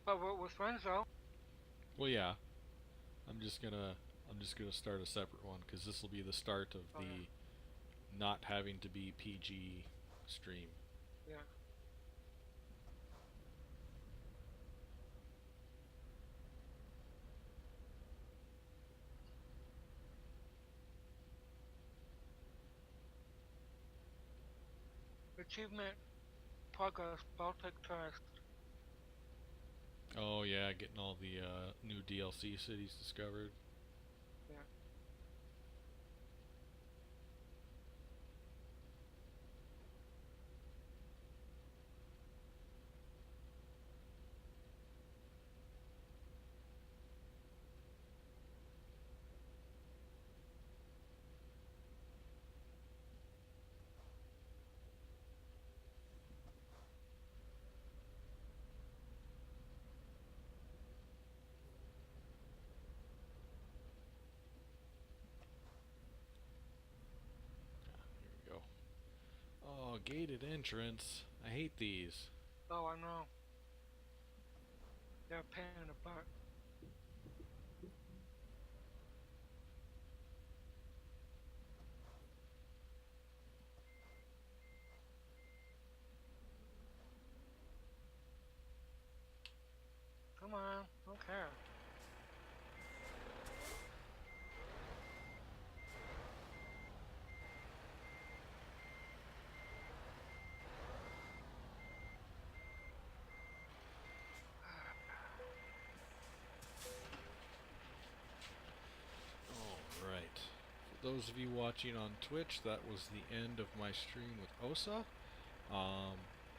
But we're friends though. Well, yeah, I'm just gonna I'm just gonna start a separate one because this will be the start of Oh yeah. the not having to be PG stream. Yeah. Achievement progress Baltic test. Oh yeah, getting all the new DLC cities discovered. Yeah. Here we go. Oh, gated entrance. I hate these. Oh I know. They're a pain in the butt. Come Come on, don't care. Alright. For those of you watching on Twitch, that was the end of my stream with Oseh.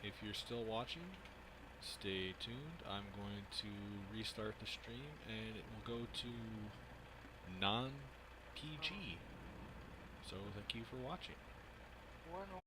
If you're still watching, stay tuned. I'm going to restart the stream and it will go to non-PG. So thank you for watching. One